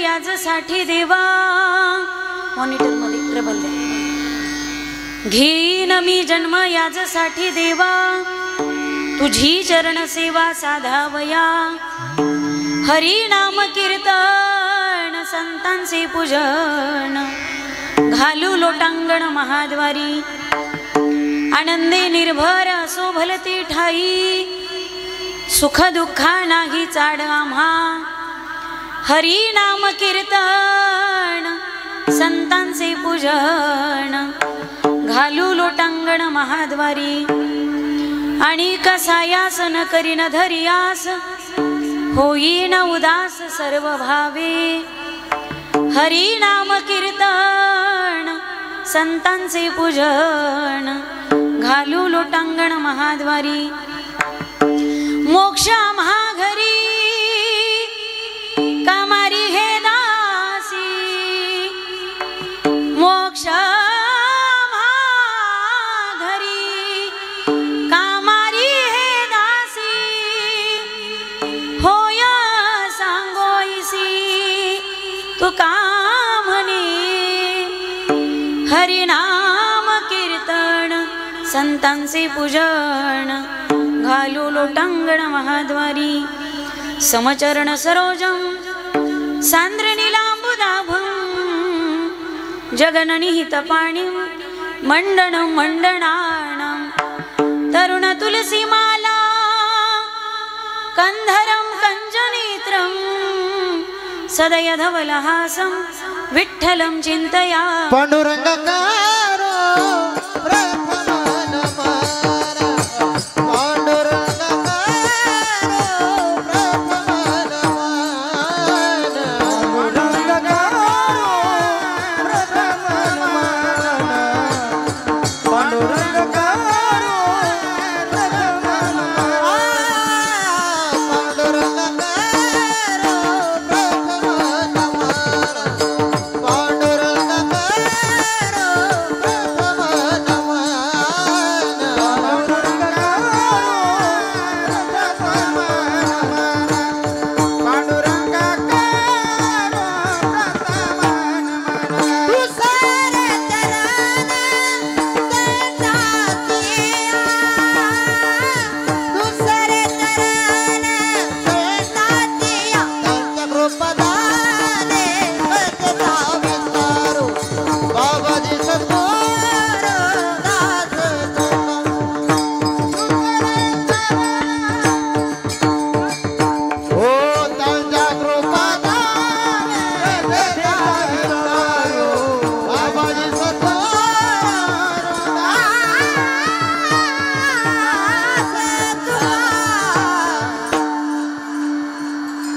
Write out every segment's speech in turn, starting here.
याजसाठी देवा मॉनिटर मध्ये प्रबल द्या घेईन मी जन्म याजसाठी देवा तुझी चरण सेवा साधावया हरी नाम कीर्तन संतांचे पूजन घालू लोटांगण महाद्वारी आनंदे निर्भर असो भलती ठाई सुख दुःखा नाही चाड आम्हा हरी नाम कीर्तन संतांचे पूजन घालू लोटांगण महाद्वारी आणि कसायास न करीन धरियास होईन उदास सर्व भावे हरी नाम कीर्तन संतांचे पूजन घालू लोटांगण महाद्वारी मोक्ष महाघरी कामारी हे दासी मोक्ष महाघरी कामारी हे दासी होय सांगोईसी तू का म्हणे हरिनाम कीर्तन संतांचे पूजन घालू लोटांगण महाद्वारी समचरण सरोजम सांद्र नीलांबुदाभं जगननिहित पाणिं मंडनं मंडनानं तरुण तुलसी माला कंधरं कंजनेत्रं सदय धवलहासं विठ्ठलं चिंतया पांडुरंगकारो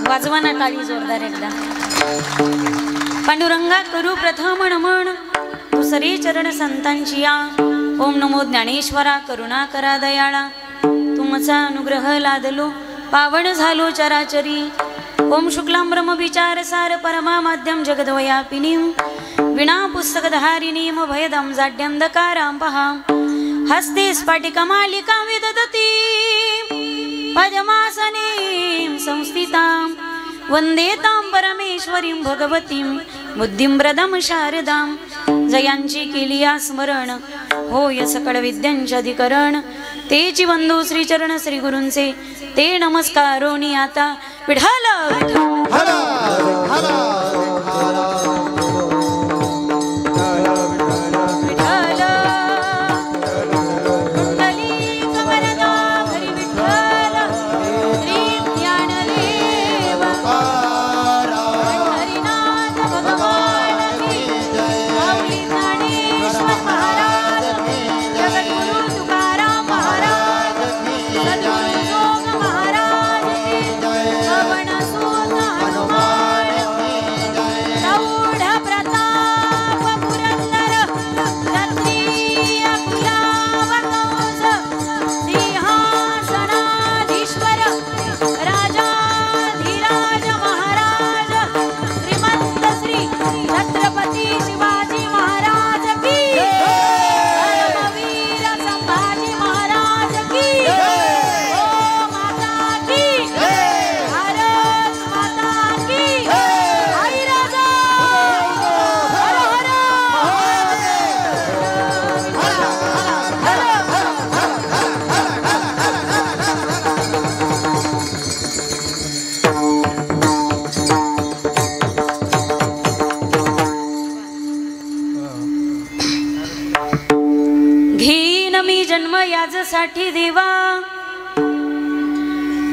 वाजवाना टाळी जोरदार एकदा पांडुरंगा करू प्रथम नमन दुसरे चरण संतांची या ओम नमो ज्ञानेश्वरा करुणा करा दयाळा तुमचा अनुग्रह लादलो पावन झालो चराचरी ओम शुक्लां ब्रह्म विचार सार परमा माध्यम जगद्वयापिनीं विना पुस्तकधारिणीं भयदं जाड्यंधकारां पहां हस्ते स्फटिकमालिकां विदधती पद्मासनीं संस्थितां वंदे तां परमेश्वरीं भगवतीं बुद्धिं प्रदं शारदां जयांची केली स्मरण होय सकळ विद्यांचे अधिकरण तेची वंदू श्रीचरण श्री गुरूंचे ते नमस्कारोनी आता विठाल विठाल हनुमान जन्म याजसाठी देवा,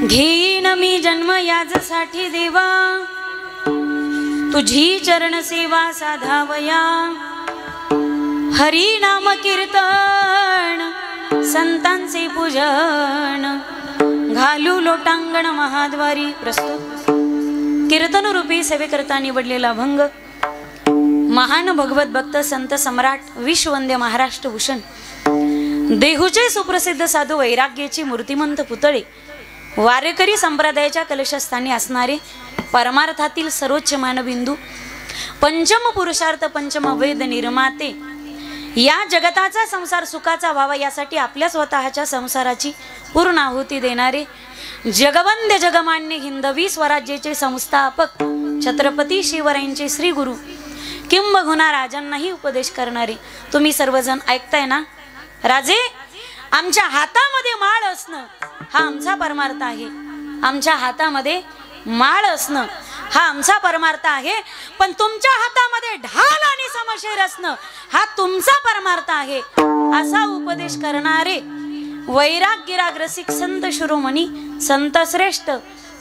घेईन मी जन्म याजसाठी देवा, तुझी चरण सेवा साधावया, हरी नाम कीर्तन संतांचे पूजन, घालू लोटांगण महाद्वारी. प्रस्तुत कीर्तन रूपी सेवेकरता निवडलेला अभंग महान भगवत भक्त संत सम्राट विश्ववंद्य महाराष्ट्र भूषण देहूचे सुप्रसिद्ध साधू वैराग्याची मूर्तिमंत पुतळे, वारकरी संप्रदायाच्या कलशस्थानी असणारे परमार्थातील सर्वोच्च मानबिंदू, पंचम पुरुषार्थ पंचम वेद निर्माते, या जगताचा संसार सुखाचा व्हावा यासाठी आपल्या स्वतःच्या संसाराची पूर्ण आहुती देणारे जगवंद्य जगमान्य हिंदवी स्वराज्याचे संस्थापक छत्रपती शिवरायांचे श्री गुरु किंबहुना राजांनाही उपदेश करणारे तुम्ही सर्वजण ऐकताय ना. राजे, आमच्या हातामध्ये माळ असणं हा आमचा परमार्थ आहे. आमच्या हातामध्ये माळ असणं हा आमचा परमार्थ आहे, पण तुमच्या हातामध्ये ढाल आणि समशेर असणं हा तुमचा परमार्थ आहे, असा उपदेश करणारे वैराग्यराग रसिक संत शिरोमणी संत श्रेष्ठ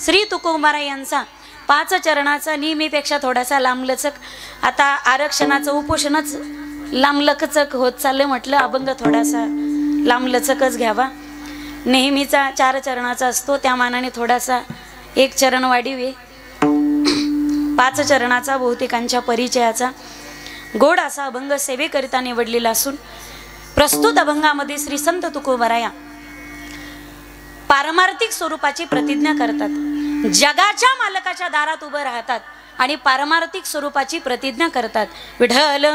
श्री तुकोबारा यांचा 5 चरणाचा नेहमीपेक्षा थोडासा लांबलचक, आता आरक्षणाचं उपोषणच लांबलचक होत चाललं, म्हटलं अभंग थोडासा लांबलचकच घ्यावा. नेहमीचा 4 चरणाचा असतो, त्या मानाने थोडासा 1 चरण वाढीवे. 5 चरणाचा बहुतेकांच्या परिचयाचा गोड असा अभंग सेवेकरिता निवडलेला असून प्रस्तुत अभंगामध्ये श्री संत तुकोबाराया पारमार्थिक स्वरूपाची प्रतिज्ञा करतात. जगाच्या मालकाच्या दारात उभं राहतात आणि पारमार्थिक स्वरूपाची प्रतिज्ञा करतात. विठ्ठल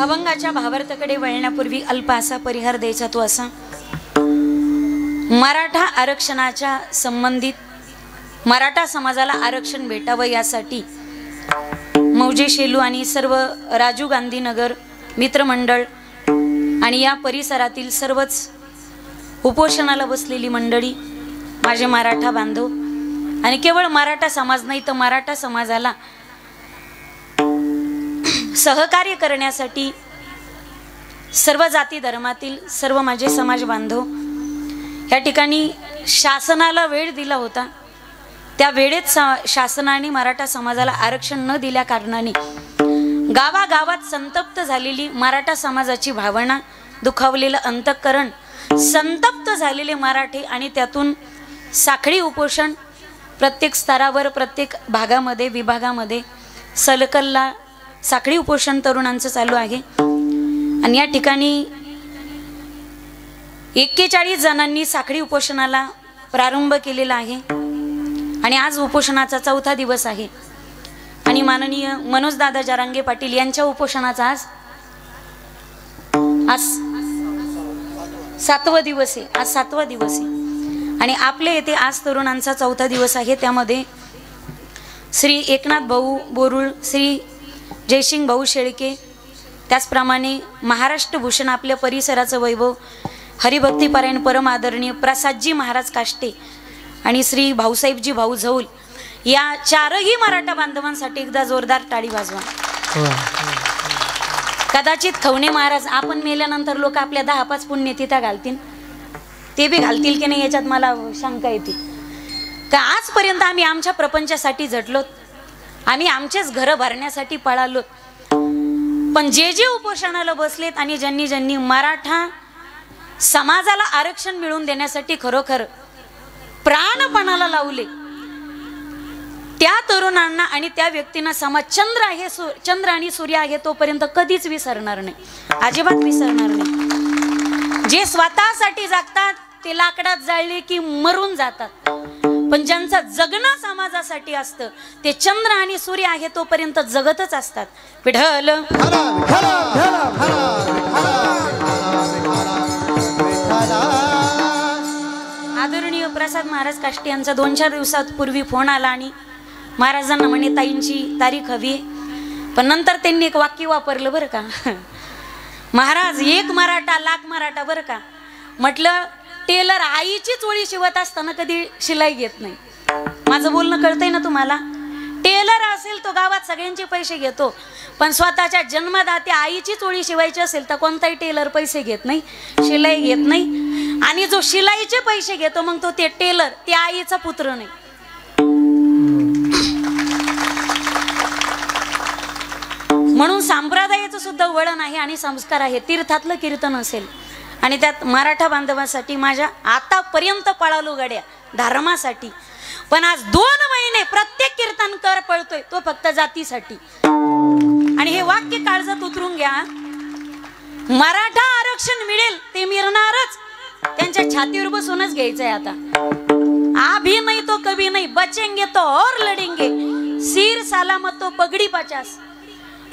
अभंगाच्या भावार्थाकडे वळण्यापूर्वी अल्प असा परिहार द्यायचा तो असा. मराठा आरक्षणाच्या संबंधित मराठा समाजाला आरक्षण भेटावं यासाठी मौजे शेलू आणि सर्व राजीव गांधी नगर मित्रमंडळ आणि या परिसरातील सर्वच उपोषणाला बसलेली मंडळी, माझे मराठा बांधव आणि केवळ मराठा समाज नाही तर मराठा समाजाला सहकार्य करण्यासाठी सर्व जाती धर्मातील सर्व माझे समाज बांधव या ठिकाणी शासनाला वेळ दिला होता. त्या वेळेत शासनाने मराठा समाजाला आरक्षण न दिल्या कारणाने गावागावात संतप्त झालेली मराठा समाजाची भावना, दुखावलेलं अंतःकरण, संतप्त झालेले मराठे आणि त्यातून साखळी उपोषण प्रत्येक स्तरावर प्रत्येक भागामध्ये विभागामध्ये सलकल्ला साखळी उपोषण तरुणांचं चालू आहे. आणि या ठिकाणी 41 जणांनी साखळी उपोषणाला प्रारंभ केलेला आहे आणि आज उपोषणाचा 4था दिवस आहे. आणि माननीय मनोजदादा जरांगे पाटील यांच्या उपोषणाचा आज 7वा दिवस आहे. आज 7वा दिवस आहे आणि आपले येथे आज तरुणांचा 4था दिवस आहे. त्यामध्ये श्री एकनाथ भाऊ बोरुळ, श्री जयसिंग भाऊ शेळके, त्याचप्रमाणे महाराष्ट्र भूषण आपल्या परिसराचं वैभव हरिभक्तीपारायण परम आदरणीय प्रसादजी महाराज काष्टे आणि श्री भाऊसाहेबजी भाऊ झौल या 4ही मराठा बांधवांसाठी एकदा जोरदार टाळी वाजवा. कदाचित खवणे महाराज आपण मेल्यानंतर लोक आपल्या 10-5 पुण्यतिथ्या घालतील, ते बी घालतील की नाही याच्यात मला शंका येते. का आजपर्यंत आम्ही आमच्या प्रपंचासाठी झटलो, आम्ही आमचेच घर भरण्यासाठी पळालो, पण जे जे उपोषणाला बसलेत आणि ज्यांनी ज्यांनी मराठा समाजाला आरक्षण मिळवून देण्यासाठी खरोखर प्राणपणाला लावले त्या तरुणांना आणि त्या व्यक्तींना समाज चंद्र आणि सूर्य आहे तोपर्यंत कधीच विसरणार नाही, अजिबात विसरणार नाही. जे स्वतःसाठी जगतात ते लाकडात जाळले की मरून जातात, पण ज्यांचं जगणं समाजासाठी असतं ते चंद्र आणि सूर्य आहे तोपर्यंत जगतच असतात. विठ्ठल आदरणीय प्रसाद महाराज काष्टे यांचा 2-4 दिवसापूर्वी फोन आला आणि महाराजांना म्हणे ताईंची तारीख हवी आहे. पण नंतर त्यांनी एक वाक्य वापरलं बरं का, महाराज एक मराठा लाख मराठा बरं का. म्हटलं टेलर आईची चोळी शिवत असताना कधी शिलाई घेत नाही. माझं बोलणं कळतंय ना तुम्हाला. टेलर असेल तो गावात सगळ्यांचे पैसे घेतो, पण स्वतःच्या जन्मदात्या आईची चोळी शिवायची असेल तर कोणताही टेलर पैसे घेत नाही, शिलाई घेत नाही. आणि जो शिलाईचे पैसे घेतो मग तो ते टेलर ते आईचा पुत्र नाही. म्हणून संप्रदायाचं सुद्धा वळण आहे आणि संस्कार आहे. तीर्थातलं कीर्तन असेल आणि त्यात मराठा बांधवासाठी माझ्या आतापर्यंत पळालो गाड्या धर्मासाठी, पण आज 2 महिने प्रत्येक कीर्तनकार पळतोय तो फक्त जातीसाठी. आणि हे वाक्य काळजात उतरून घ्या, मराठा आरक्षण मिळेल ते मिळणारच, त्यांच्या छातीवर बसूनच घ्यायचंय. आता अभी नहीं तो कभी नहीं, बचेंगे तो और लढेंगे, सिर सलामत तो पगडी 50.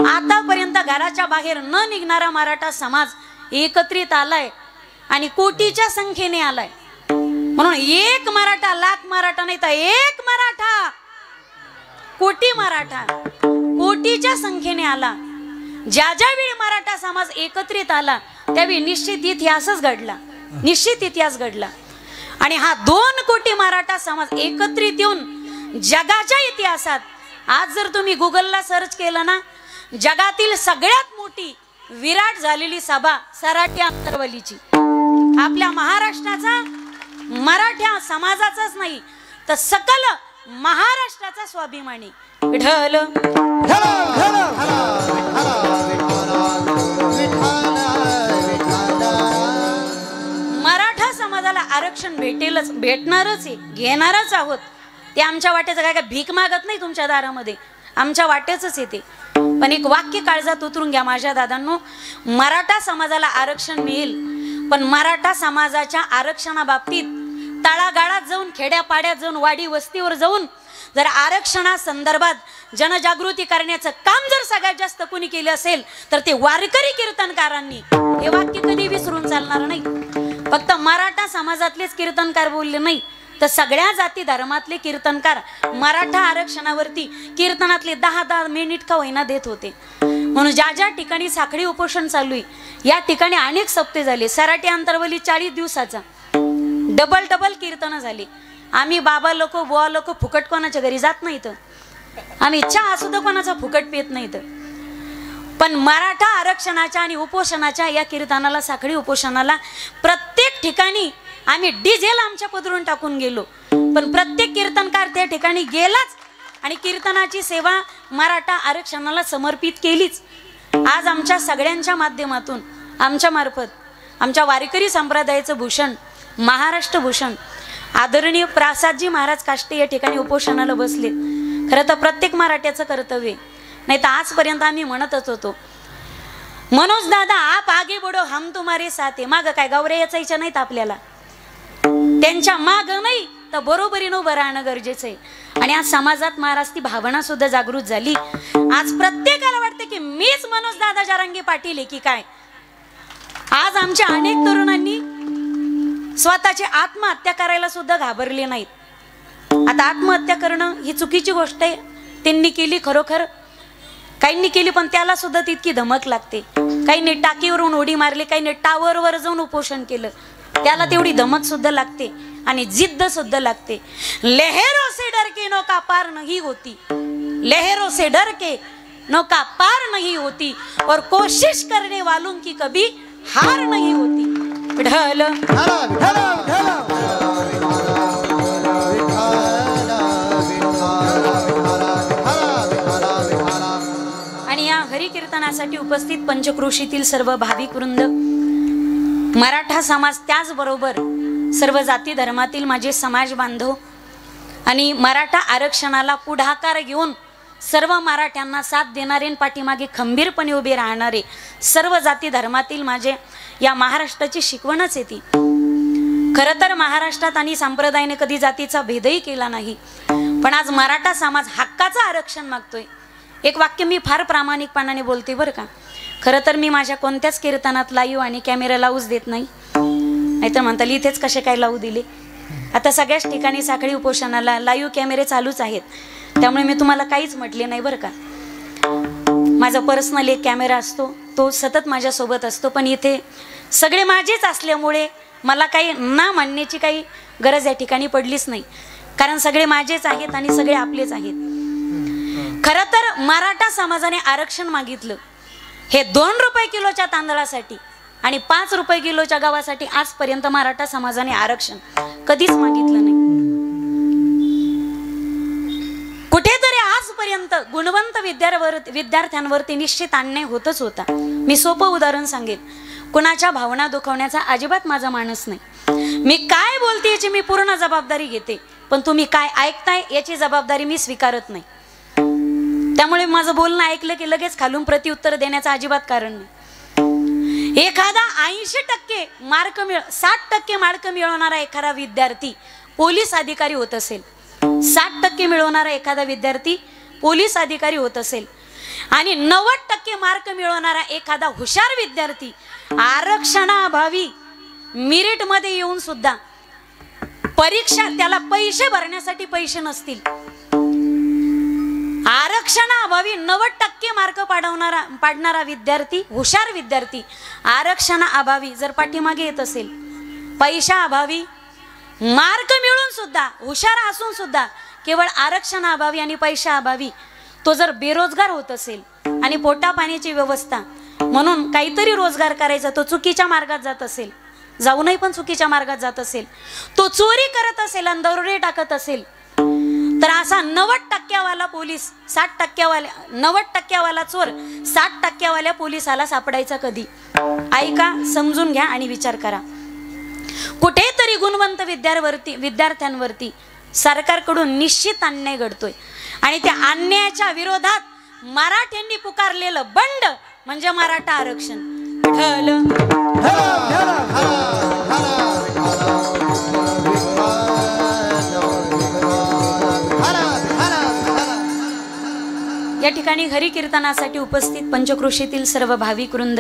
आतापर्यंत घराच्या बाहेर न निघणारा मराठा समाज एकत्रित आलाय आणि कोटीच्या संख्येने आलाय. म्हणून एक मराठा लाख मराठा नाही तर एक मराठा कोटी मराठा कोटीच्या संख्येने आला. ज्या ज्यावेळी मराठा समाज एकत्रित आला त्यावेळी निश्चित इतिहासच घडला, निश्चित इतिहास घडला. आणि हा 2 कोटी मराठा समाज एकत्रित येऊन जगाच्या इतिहासात आज जर तुम्ही गुगलला सर्च केलं ना, जगातील सगळ्यात मोठी विराट झालेली सभा सराटी आंतरवलीची. आपल्या महाराष्ट्राचा मराठा समाजाचाच नाही तर सकल महाराष्ट्राचा स्वाभिमानी विठ्ठल. मराठा समाजाला आरक्षण भेटेलच, भेटणारच आहे, घेणारच आहोत. ते आमच्या वाट्याचं काय काय भीक मागत नाही तुमच्या दारामध्ये, आमच्या वाट्याच येते. पण एक वाक्य काळजात उतरून घ्या माझ्या दादांनो, मराठा समाजाला आरक्षण मिळेल, पण मराठा समाजाच्या आरक्षणाबाबतीत तळागाळात जाऊन, खेड्यापाड्यात जाऊन, वाडी वस्तीवर जाऊन जर आरक्षणा संदर्भात जनजागृती करण्याचं काम जर सगळ्यात जास्त कोणी केलं असेल तर ते वारकरी कीर्तनकारांनी. हे वाक्य कधी विसरून चालणार नाही. फक्त मराठा समाजातलेच कीर्तनकार बोलले नाही तर सगळ्या जाती धर्मातले कीर्तनकार मराठा आरक्षणावरती कीर्तनातले 10-10 मिनिट का होईना देत होते. म्हणून ज्या ज्या ठिकाणी साखळी उपोषण चालू आहे या ठिकाणी अनेक सप्ते झाले. सराटी आंतरवली 40 दिवसाचा डबल कीर्तन झाली. आम्ही बाबा लोक बुवा लोक फुकट कोणाच्या घरी जात नाहीत, आम्ही चहा सुद्धा कोणाचा फुकट पित नाहीत. पण मराठा आरक्षणाच्या आणि उपोषणाच्या या कीर्तनाला, साखळी उपोषणाला प्रत्येक ठिकाणी आम्ही डिझेल आमच्या पदरून टाकून गेलो, पण प्रत्येक कीर्तनकार त्या ठिकाणी गेलाच आणि कीर्तनाची सेवा मराठा आरक्षणाला समर्पित केलीच. आज आमच्या सगळ्यांच्या माध्यमातून, आमच्या मार्फत, आमच्या वारकरी संप्रदायाचं भूषण, महाराष्ट्र भूषण आदरणीय प्रासादजी महाराज काष्टे या ठिकाणी उपोषणाला बसले. खरं तर प्रत्येक मराठ्याचं कर्तव्य, नाही तर आजपर्यंत आम्ही म्हणतच होतो मनोज दादा आप आगे बढो हम तुम्हारे साथ है. माग काय गौऱ्या याचायच्या नाहीत आपल्याला, त्यांच्या माग नाही तर बरोबरीनं उभं राहणं गरजेचं आहे. आणि आज समाजात महाराज ती भावना सुद्धा जागृत झाली. आज प्रत्येकाला वाटतं की मीच मनोज दादा जरांगे पाटील आहे की काय. आज आमच्या अनेक तरुणांनी स्वतःची आत्महत्या करायला सुद्धा घाबरले नाहीत. आता आत्महत्या करणं ही चुकीची गोष्ट आहे, त्यांनी केली खरोखर, काहींनी केली पण त्याला सुद्धा तितकी धमक लागते. काहींनी टाकीवरून उडी मारली, काहींनी टावरवर जाऊन उपोषण केलं, त्याला तेवढी धमक सुद्धा लागते आणि जिद्द सुद्धा लागते. लहरों से डर के नौका पार नहीं होती, लहरों से डर के नौका पार नहीं होती और कोशिश करने वालों की कभी हार नहीं होती. विठ्ठल आणि या हरिकीर्तनासाठी उपस्थित पंचक्रोशीतील सर्व भाविक वृंद, मराठा समाज, त्याचबरोबर सर्व जाती धर्मातील माझे समाज बांधव आणि मराठा आरक्षणाला पुढाकार घेऊन सर्व मराठ्यांना साथ देणारे, पाठीमागे खंबीरपणे उभे राहणारे सर्व जाती धर्मातील माझे या महाराष्ट्राची शिकवणच येते. खरं तर महाराष्ट्रात आणि संप्रदायाने कधी जातीचा भेदही केला नाही, पण आज मराठा समाज हक्काचं आरक्षण मागतोय. एक वाक्य मी फार प्रामाणिकपणाने बोलते बरं का. खरं तर मी माझ्या कोणत्याच कीर्तनात लाईव्ह आणि कॅमेरा लावूच देत नाही, नाहीतर म्हणताल इथेच कसे काय लावू दिले. आता सगळ्याच ठिकाणी साखळी उपोषणाला लाईव्ह कॅमेरे चालूच आहेत. त्यामुळे मी तुम्हाला काहीच म्हटले नाही बरं का. माझा पर्सनल एक कॅमेरा असतो, तो सतत माझ्यासोबत असतो, पण इथे सगळे माझेच असल्यामुळे मला काही ना म्हणण्याची काही गरज या ठिकाणी पडलीच नाही, कारण सगळे माझेच आहेत आणि सगळे आपलेच आहेत. खरं तर मराठा समाजाने आरक्षण मागितलं हे 2 रुपये किलोच्या तांदळासाठी आणि 5 रुपये किलोच्या गव्हासाठी. आजपर्यंत मराठा समाजाने आरक्षण कधीच मागितलं नाही. कुठेतरी आजपर्यंत गुणवंत विद्यार्थ्यांवरती निश्चित अन्याय होतच होता. मी सोपं उदाहरण सांगेन, कुणाच्या भावना दुखवण्याचा अजिबात माझा मानस नाही. मी काय बोलते याची मी पूर्ण जबाबदारी घेते, पण तुम्ही काय ऐकताय याची जबाबदारी मी स्वीकारत नाही. त्यामुळे माझं बोलणं ऐकलं की लगेच खालून प्रत्युत्तर देण्याचं अजिबात कारण नाही. एखादा 80% मार्क 60% मार्क मिळवणारा एखादा विद्यार्थी पोलीस अधिकारी होत असेल, 60% मिळवणारा एखादा विद्यार्थी पोलीस अधिकारी होत असेल आणि 90% मार्क मिळवणारा एखादा हुशार विद्यार्थी आरक्षणाअभावी मेरिट मध्ये येऊन सुद्धा परीक्षा त्याला पैसे भरण्यासाठी पैसे नसतील, आरक्षणाअभावी 90% मार्क पाडणारा विद्यार्थी, हुशार विद्यार्थी आरक्षणाअभावी जर पाठीमागे येत असेल, पैशाअभावी मार्क मिळून सुद्धा, हुशार असून सुद्धा केवळ आरक्षणाअभावी आणि पैशाअभावी तो जर बेरोजगार होत असेल आणि पोटा पाण्याची व्यवस्था म्हणून काहीतरी रोजगार करायचा, तो चुकीच्या मार्गात जात असेल, जाऊ नये पण चुकीच्या मार्गात जात असेल, तो चोरी करत असेल आणि दरोडे टाकत असेल, तर असा 90% वाला पोलीस 90% वाला चोर 60% पोलिसाला सापडायचा कधी? ऐका, समजून घ्या आणि विचार करा. कुठेतरी गुणवंत विद्यार्थ्यांवरती सरकारकडून निश्चित अन्याय घडतोय आणि त्या अन्यायाच्या विरोधात मराठ्यांनी पुकारलेलं बंड म्हणजे मराठा आरक्षण. या ठिकाणी हरी कीर्तनासाठी उपस्थित पंचक्रोशीतील सर्व भाविक वृंद,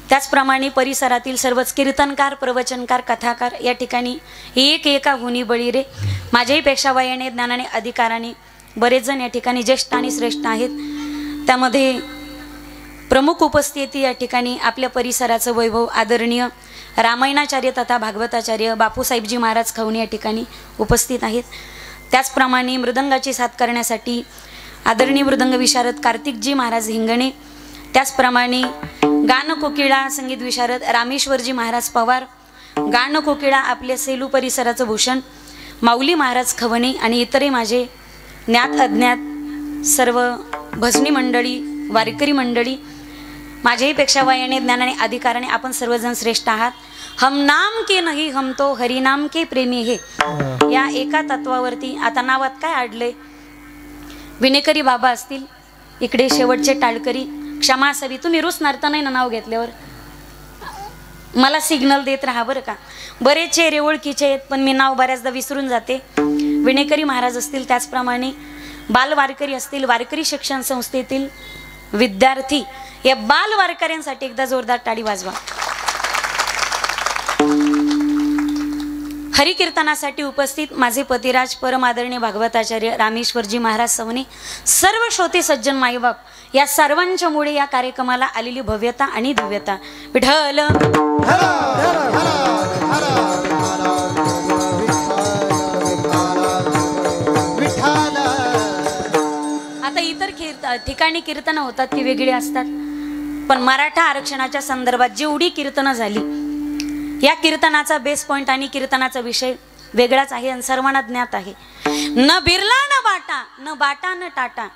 त्याचप्रमाणे परिसरातील सर्वच कीर्तनकार, प्रवचनकार, कथाकार, या ठिकाणी एक एका हुनी बळी रे. माझ्याही पेक्षा वयाने, ज्ञानाने, अधिकाराने बरेच जण या ठिकाणी ज्येष्ठ आणि श्रेष्ठ आहेत. त्यामध्ये प्रमुख उपस्थिती या ठिकाणी आपल्या परिसराचं वैभव आदरणीय रामायणाचार्य तथा भागवताचार्य बापूसाहेबजी महाराज खवणे या ठिकाणी उपस्थित आहेत. त्याचप्रमाणे मृदंगाची साथ करण्यासाठी आदरणीय मृदंग विशारद कार्तिकजी महाराज हिंगणे, त्याचप्रमाणे गान कोकिळा संगीत विशारद रामेश्वरजी महाराज पवार, गान कोकिळा आपल्या सेलू परिसराचं भूषण माऊली महाराज खवणे आणि इतरही माझे ज्ञात अज्ञात सर्व भजनी मंडळी, वारकरी मंडळी, माझ्याही पेक्षा वयाने, ज्ञानाने, अधिकाराने आपण सर्वजण श्रेष्ठ आहात. हम नाम के नाही हम तो हरिनाम के प्रेमी हे, या एका तत्वावरती आता नावात काय आडलंय, विनेकरी बाबा असतील, इकडे शेवटचे टाळकरी, क्षमा असावी, तुम्ही रुसणार तर नाही ना नाव घेतल्यावर, मला सिग्नल देत राहा बरं का. बरेच चेहरे ओळखीचे आहेत पण मी नाव बऱ्याचदा विसरून जाते. विनेकरी महाराज असतील, त्याचप्रमाणे बाल वारकरी असतील, वारकरी शिक्षण संस्थेतील विद्यार्थी, या बाल वारकऱ्यांसाठी एकदा जोरदार टाळी वाजवा. हरिकीर्तनासाठी उपस्थित माझे पतिराज परम आदरणीय भागवताचार्य रामेश्वरजी महाराज सवने, सर्व श्रोते सज्जन माईबाप, या सर्वांच्या मुळे या कार्यक्रमाला आलेली भव्यता आणि दिव्यता. विठ्ठल आता इतर ठिकाणी कीर्तनं होतात ती वेगळी असतात, पण मराठा आरक्षणाच्या संदर्भात जेवढी कीर्तनं झाली, या कीर्तनाचा बेस पॉइंट आणि कीर्तनाचा विषय वेगळाच आहे आणि सर्वांना ज्ञात आहे. न बिरला न बाटा, न बाटा न टाटा,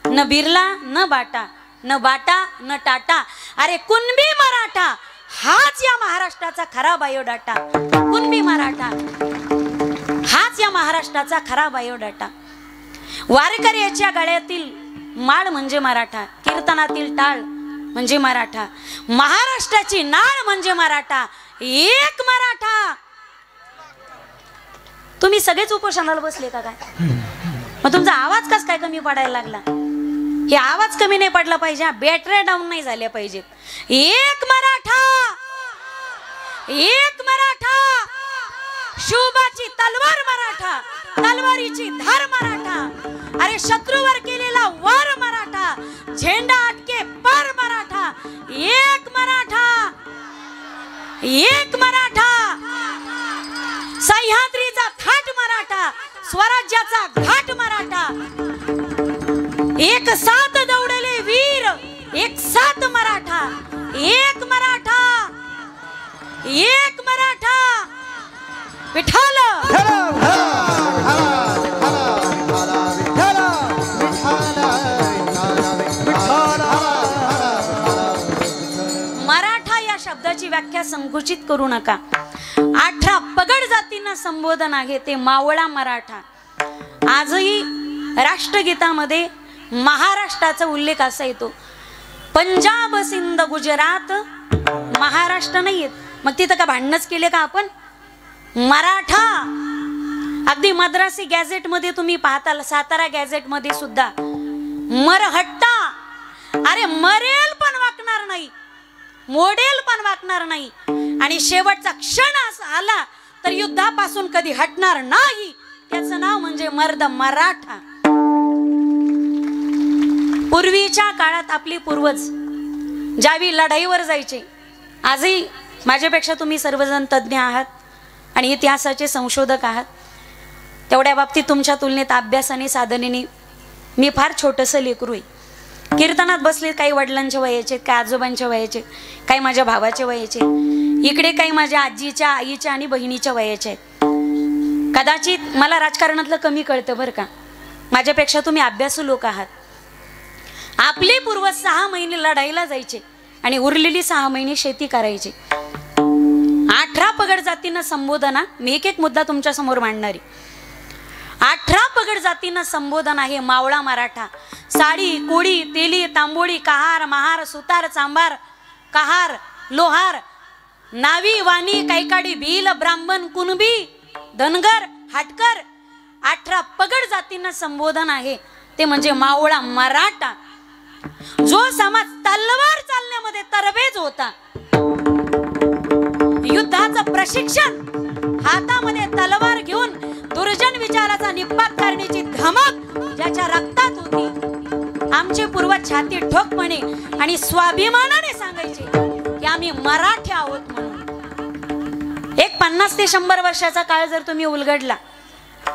न बिरला न बाटा, न बाटा न टाटा, अरे कुणबी मराठा हाच या महाराष्ट्राचा खरा बायोडाटा. कुणबी मराठा हाच या महाराष्ट्राचा खरा बायोडाटा. वारकऱ्याच्या गळ्यातील माळ म्हणजे मराठा, कीर्तनातील टाळ म्हणजे मराठा, महाराष्ट्राची नाळ म्हणजे मराठा, एक मराठा. तुम्ही सगळेच उपोषणाला बसले का काय? मग तुमचा आवाज कस काय कमी पडायला लागला? हे आवाज कमी नाही पडला पाहिजे, बॅटरी डाऊन नाही झाल्या पाहिजेत. एक मराठा, एक मराठा, शोभाची तलवार मराठा. तलवारीची धार मराठा, अरे शत्रूवर केलेला वार मराठा, झेंडा अटके पार मराठा, एक मराठा, एक मराठा, सह्याद्रीचा थाट मराठा, स्वराज्याचा घाट मराठा, एक साथ दौडले वीर, एक साथ मराठा, एक मराठा, एक मराठा, विठ्ठल मराठा या शब्दाची व्याख्या संकुचित करू नका. 18 पगड जातींना संबोधन आहे ते मावळा मराठा. आजही राष्ट्रगीतामध्ये महाराष्ट्राचा उल्लेख असा येतो. पंजाब सिंध गुजरात महाराष्ट्र नाही येत. मग तिथं का भांडणच केले का आपण? मराठा. अगदी मद्रासी गॅझेट मध्ये तुम्ही पाहताल, सातारा गॅझेट मध्ये सुद्धा मरहट्टा. अरे मरेल पण वाकणार नाही, मोडेल पण वाकणार नाही, आणि शेवटचा क्षण असा आला तर युद्धापासून कधी हटणार नाही. त्याचं नाव म्हणजे मर्द मराठा. पूर्वीच्या काळात आपले पूर्वज ज्यावेळी लढाईवर जायचे, आजही माझ्यापेक्षा तुम्ही सर्वजण तज्ज्ञ आहात आणि इतिहासाचे संशोधक आहात, तेवढ्या बाबतीत तुमच्या तुलनेत अभ्यासाने साधनेने मी फार छोटंसं लेकरू आहे. कीर्तनात बसले काही वडिलांच्या वयाचे, काही आजोबांच्या वयाचे, काही माझ्या भावाच्या वयाचे, इकडे काही माझ्या आजीच्या, आईच्या आणि बहिणीच्या वयाचे आहेत. कदाचित मला राजकारणातलं कमी कळतं बरं का, माझ्यापेक्षा तुम्ही अभ्यासू लोक आहात. आपले पूर्वज 6 महिने लढाईला जायचे आणि उरलेली 6 महिने शेती करायचे. 18 पगड जातींना संबोधन. मी एक एक मुद्दा तुमच्या समोर मांडणारी. 18 पगड जातींना संबोधन आहे मावळा मराठा. साडी, कोळी, तेली, तांबोळी, कहार, महार, सुतार, चांभार, कहार, लोहार, नावी, वाणी, कैकाडी, भील, ब्राह्मण, कुणबी, धनगर, हाटकर. 18 पगड जातींना संबोधन आहे ते म्हणजे मावळा मराठा. जो समाज तलवार चालण्यामध्ये तरबेज होता, युद्धाचं प्रशिक्षण, हातामध्ये तलवार घेऊन दुर्जन विचाराचा निपात करण्याची धमक ज्याच्या रक्तात होती, आमचे पूर्वज छाती ठोकपणे आणि स्वाभिमानाने सांगायचे की आम्ही मराठी आहोत म्हणून. एक 50 ते 100 वर्षाचा काळ जर तुम्ही उलगडला,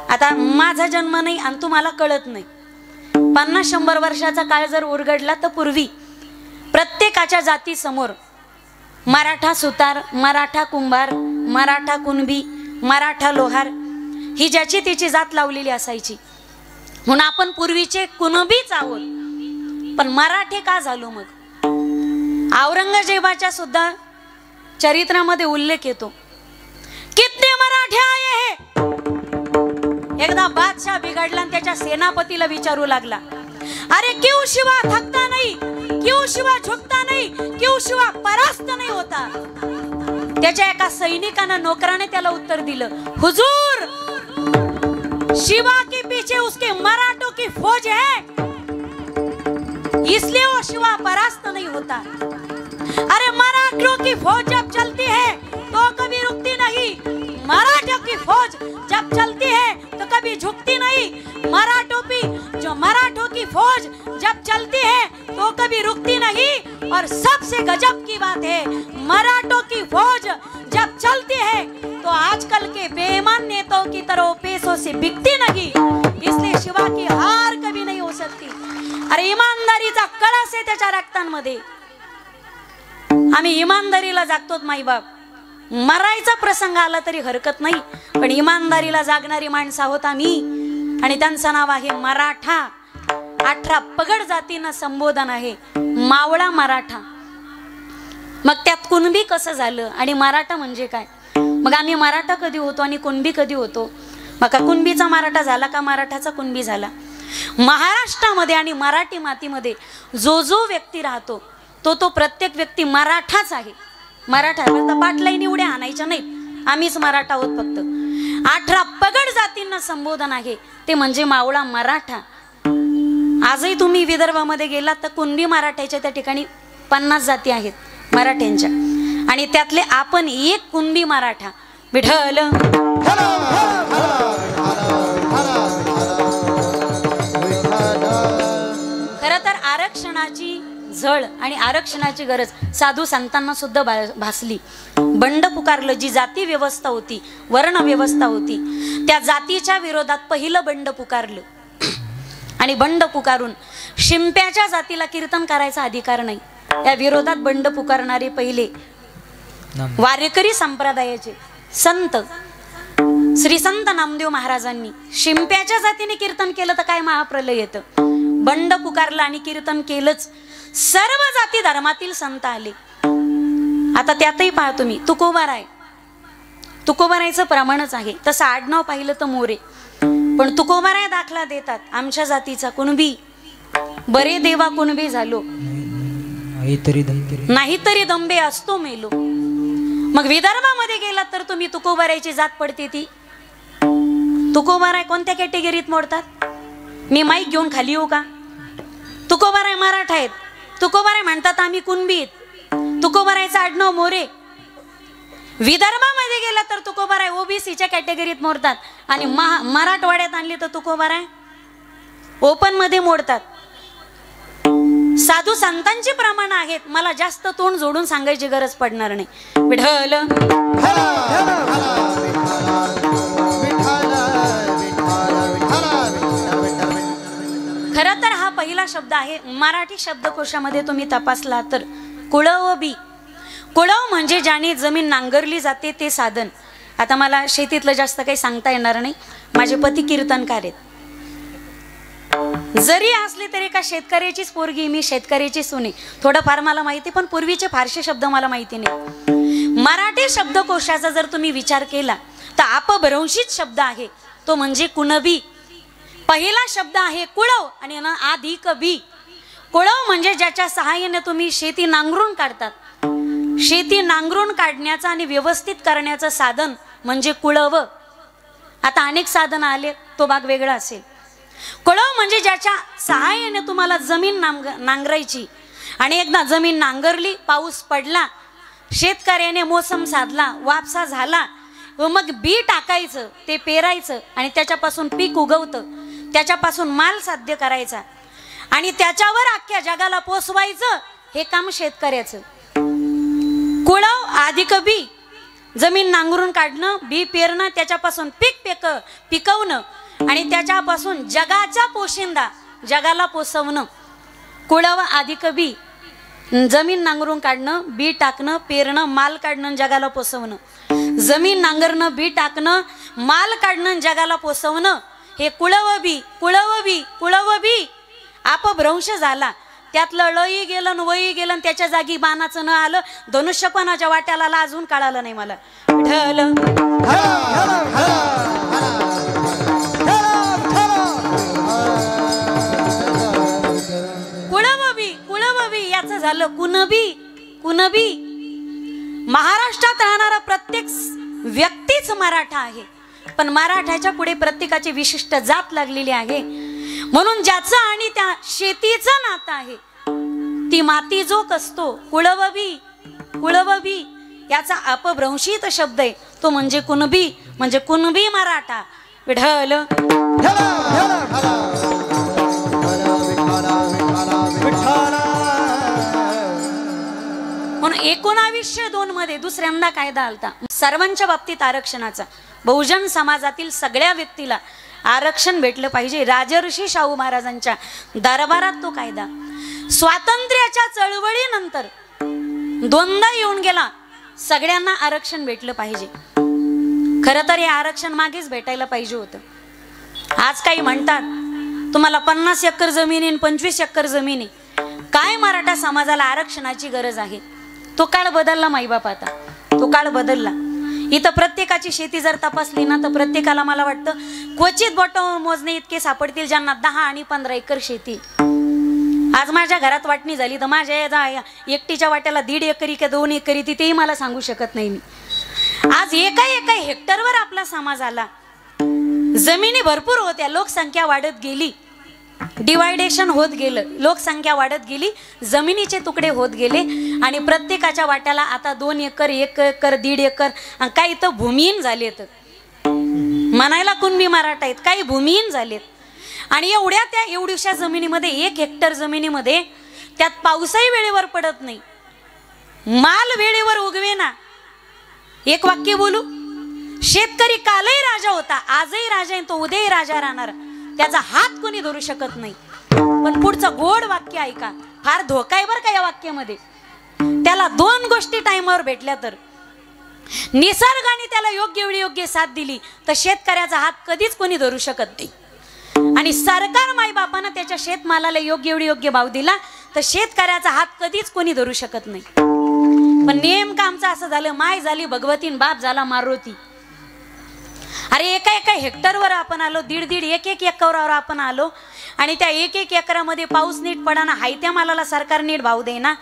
आता माझा जन्म नाही आणि तुम्हाला कळत नाही, 50-100 वर्षाचा काळ जर उलगडला तर पूर्वी प्रत्येकाच्या जाती समोर मराठा सुतार, मराठा कुंभार, मराठा कुणबी, मराठा लोहार ही ज्याची तिची जात लावलेली असायची. म्हणून आपण पूर्वीचे कुणबीच आहोत. पण मराठे का झालो मग? औरंगजेबाच्या सुद्धा चरित्रामध्ये उल्लेख येतो, कितने मराठे आये हे. एकदा बादशाह बिघडला आणि त्याच्या सेनापतीला विचारू लागला, अरे क्यों शिवा थकता नहीं, क्यों शिवा झुकता नहीं, क्यों शिवा परास्त नहीं होता. त्याच्या एका सैनिकानं, नोकराने त्याला उत्तर दिलं, हुजूर शिवा के पीछे उसके मराठों की फौज है, इसलिए वो शिवा परास्त नहीं होता. अरे मराठों की फौज जब चलती है तो कभी रुकती नहीं, मराठों की फौज जब चलती है तो कभी झुकती नहीं. मराठों की फौज जब चलती है तो कभी रुकती नहीं. और सबसे गजब की बात है, मराठों की फौज जब चलती है तो आजकल के बेईमान नेताओं की तरह पैसों से बिकती नहीं, इसलिए शिवा की हार कभी नहीं हो सकती. अरे इमानदारीचा कळस आहे त्याच्या रक्तांमध्ये. आम्ही इमानदारीला जागतोत माई बाप. मरायचा प्रसंग आला तरी हरकत नाही, पण इमानदारीला जागणारी माणसं आहोत आम्ही, आणि त्यांचं नाव आहे मराठा. 18 पगड जातींना संबोधन आहे मावळा मराठा. मग त्यात कुणबी कसं झालं आणि मराठा म्हणजे काय? मग आम्ही मराठा कधी होतो आणि कुणबी कधी होतो? मग का कुणबीचा मराठा झाला का मराठाचा कुणबी झाला? महाराष्ट्रामध्ये आणि मराठी मातीमध्ये जो जो व्यक्ती राहतो तो प्रत्येक व्यक्ती मराठाच आहे. मराठा पाटलाईनी उड्या आणायच्या नाहीत, आम्हीच मराठा आहोत फक्त. 18 पगड जातींना संबोधन आहे ते म्हणजे मावळा मराठा. आजही तुम्ही विदर्भामध्ये गेलात तर कुणबी मराठ्याच्या त्या ठिकाणी 50 जाती आहेत मराठ्यांच्या, आणि त्यातले आपण एक कुणबी मराठा. विठ्ठल झळ आणि आरक्षणाची गरज साधू संतांना सुद्धा भासली. बंड पुकारलं. जी जाती व्यवस्था होती, वर्ण व्यवस्था होती, त्या जातीच्या विरोधात पहिलं बंड पुकारलं. आणि बंड पुकारून शिंप्याच्या जातीला कीर्तन करायचा अधिकार नाही, या विरोधात बंड पुकारणारे पहिले वारकरी संप्रदायाचे संत श्री संत नामदेव महाराजांनी शिंप्याच्या जातीने कीर्तन केलं तर काय महाप्रलय येतं. बंड पुकारलं आणि कीर्तन केलंच. सर्व जाती धर्मातील संत आले. आता त्यातही पहा तुम्ही, तुकोबाराय, तुकोबारायचं प्रमाणच आहे. तसं आडनाव पाहिलं तर मोरे, पण तुकोबाराय दाखला देतात आमच्या जातीचा कुणबी. बरे देवा कुणबी झालो, नाहीतरी दंबे असतो मेलो. मग विदर्भामध्ये गेलात तर तुम्ही तुकोबारायची जात पडते ती. तुकोबाराय कोणत्या कॅटेगरीत मोडतात? मी माईक घेऊन खाली येऊ का? तुकोबाराय मराठा आहेत, तुकोबाराय म्हणतात आम्ही कुणबीत, तुकोबारायचं आडनाव मोरे. विदर्भामध्ये गेला तर तुकोबाराय ओबीसीच्या कॅटेगरीत मोडतात आणि मराठवाड्यात आणली तर तुकोबाराय ओपन मध्ये मोडतात. साधू संतांची प्रमाण आहेत. मला जास्त तोंड जोडून सांगायची गरज पडणार नाही. विठ्ठल खरं तर हा पहिला शब्द आहे. मराठी शब्दकोशामध्ये तुम्ही तपासला तर कुळव बी. कुळव म्हणजे ज्याने जमीन नांगरली जाते ते साधन. आता मला शेतीतलं जास्त काही सांगता येणार नाही. माझे पती कीर्तनकार आहेत. जरी असले तरी एका शेतकऱ्याचीच पोरगी, मी शेतकऱ्याची सुने. थोडंफार मला माहिती, पण पूर्वीचे फारसे शब्द मला माहिती नाही. मराठी शब्दकोशाचा जर तुम्ही विचार केला तर अपभ्रंशित शब्द आहे तो म्हणजे कुणबी. पहिला शब्द आहे कुळव आणि अधिक बी. कुळव म्हणजे ज्याच्या सहाय्याने तुम्ही शेती नांगरून काढतात. शेती नांगरून काढण्याचं आणि व्यवस्थित करण्याचं साधन म्हणजे कुळव. आता अनेक साधन आले, तो भाग वेगळा असेल. कुळव म्हणजे ज्याच्या सहाय्याने तुम्हाला जमीन नांगरायची आणि एकदा जमीन नांगरली, पाऊस पडला, शेतकऱ्याने मोसम साधला, वापसा झाला, व मग बी टाकायचं, ते पेरायचं आणि त्याच्यापासून पीक उगवतं, त्याच्यापासून माल साध्य करायचा आणि त्याच्यावर अख्ख्या जगाला पोसवायचं, हे काम शेतकऱ्याचं. कुळव अधिक बी, जमीन नांगरून काढणं, बी पेरणं, त्याच्यापासून पीक पिकवणं आणि त्याच्यापासून जगाचा पोशिंदा, जगाला पोसवणं. कुळव अधिक बी, जमीन नांगरून काढणं, बी टाकणं, पेरणं, माल काढणं, जगाला पोसवणं. जमीन नांगरणं, बी टाकणं, माल काढणं, जगाला पोसवणं, हे कुळव बी. कुळव बी, कुळव बी अपभ्रंश झाला. त्यातलं लई गेलं, वही गेलं, त्याच्या जागी बाणाचं न आलं. धनुष्यपणाच्या वाट्याला अजून कळालं नाही मला. ढल कुळवबी याचं झालं कुणबी. कुणबी महाराष्ट्रात राहणारा प्रत्येक व्यक्तीच मराठा आहे, पण मराठाच्या पुढे प्रत्येकाची विशिष्ट जात लागलेली आहे. म्हणून ज्याचं आणि त्या शेतीचं नातं आहे, ती माती जो कसतो, कुळवबी. कुळवबी याचा अपभ्रंशित शब्द आहे तो म्हणजे कुणबी, म्हणजे कुणबी मराठा. विठ्ठल म्हणून 1902 मध्ये दुसऱ्यांदा कायदा आलता सर्वांच्या बाबतीत आरक्षणाचा. बहुजन समाजातील सगळ्या व्यक्तीला आरक्षण भेटलं पाहिजे. राजर्षी शाहू महाराजांच्या दरबारात तो कायदा स्वातंत्र्याच्या चळवळीनंतर दोनदा येऊन गेला. सगळ्यांना आरक्षण भेटलं पाहिजे. खरं तर हे आरक्षण मागेच भेटायला पाहिजे होतं. आज काही म्हणतात तुम्हाला 50 एकर जमीन आहे, 25 एकर जमीन आहे, काय मराठा समाजाला आरक्षणाची गरज आहे? तो काळ बदलला माईबाप. आता तो काळ बदलला. इथं प्रत्येकाची शेती जर तपासली ना तर प्रत्येकाला मला वाटतं क्वचित बोटावर मोजणे इतके सापडतील ज्यांना 10 आणि 15 एकर शेती. आज माझ्या घरात वाटणी झाली तर माझ्या एकटीच्या वाट्याला 1.5 एकरी का 2 एकरी तेही मला सांगू शकत नाही मी. आज एका हेक्टरवर आपला समाज आला. जमिनी भरपूर होत्या, लोकसंख्या वाढत गेली, डिवायडेशन होत गेलं, लोकसंख्या वाढत गेली, जमिनीचे तुकडे होत गेले आणि प्रत्येकाच्या वाट्याला आता 2 एकर 1 एकर 1.5 एकर काही तर भूमिहीन झालेत. म्हणायला कुणबी मराठा आहेत, काही भूमिहीन झालेत. आणि एवढ्याशा जमिनीमध्ये 1 हेक्टर जमिनीमध्ये त्यात पाऊसही वेळेवर पडत नाही, माल वेळेवर उगवेना. एक वाक्य बोलू, शेतकरी कालही राजा होता, आजही राजा आहे, तो उद्याही राजा राहणार, त्याचा हात कोणी धरू शकत नाही. पण पुढचं गोड वाक्य ऐका, फार धोका आहे बरं का या वाक्यामध्ये. त्याला दोन गोष्टी टाइमवर भेटल्या तर, निसर्गाने त्याला योग्य वेळी योग्य साथ दिली तर शेतकऱ्याचा हात कधीच कोणी धरू शकत नाही. आणि सरकार मायबापानं त्याच्या शेतमालाला योग्य वेळी योग्य भाव दिला तर शेतकऱ्याचा हात कधीच कोणी धरू शकत नाही. पण नेमकं आमचं असं झालं, माय झाली भगवतीन, बाप झाला मारुती. अरे एका एका हेक्टरवर आपण आलो, दीड दीड एक एक एकरावर आपण आलो, आणि त्या एक एक एकरामध्ये पाऊस नीट पडाना, हाय त्या मालाला सरकार नीट भाव देना.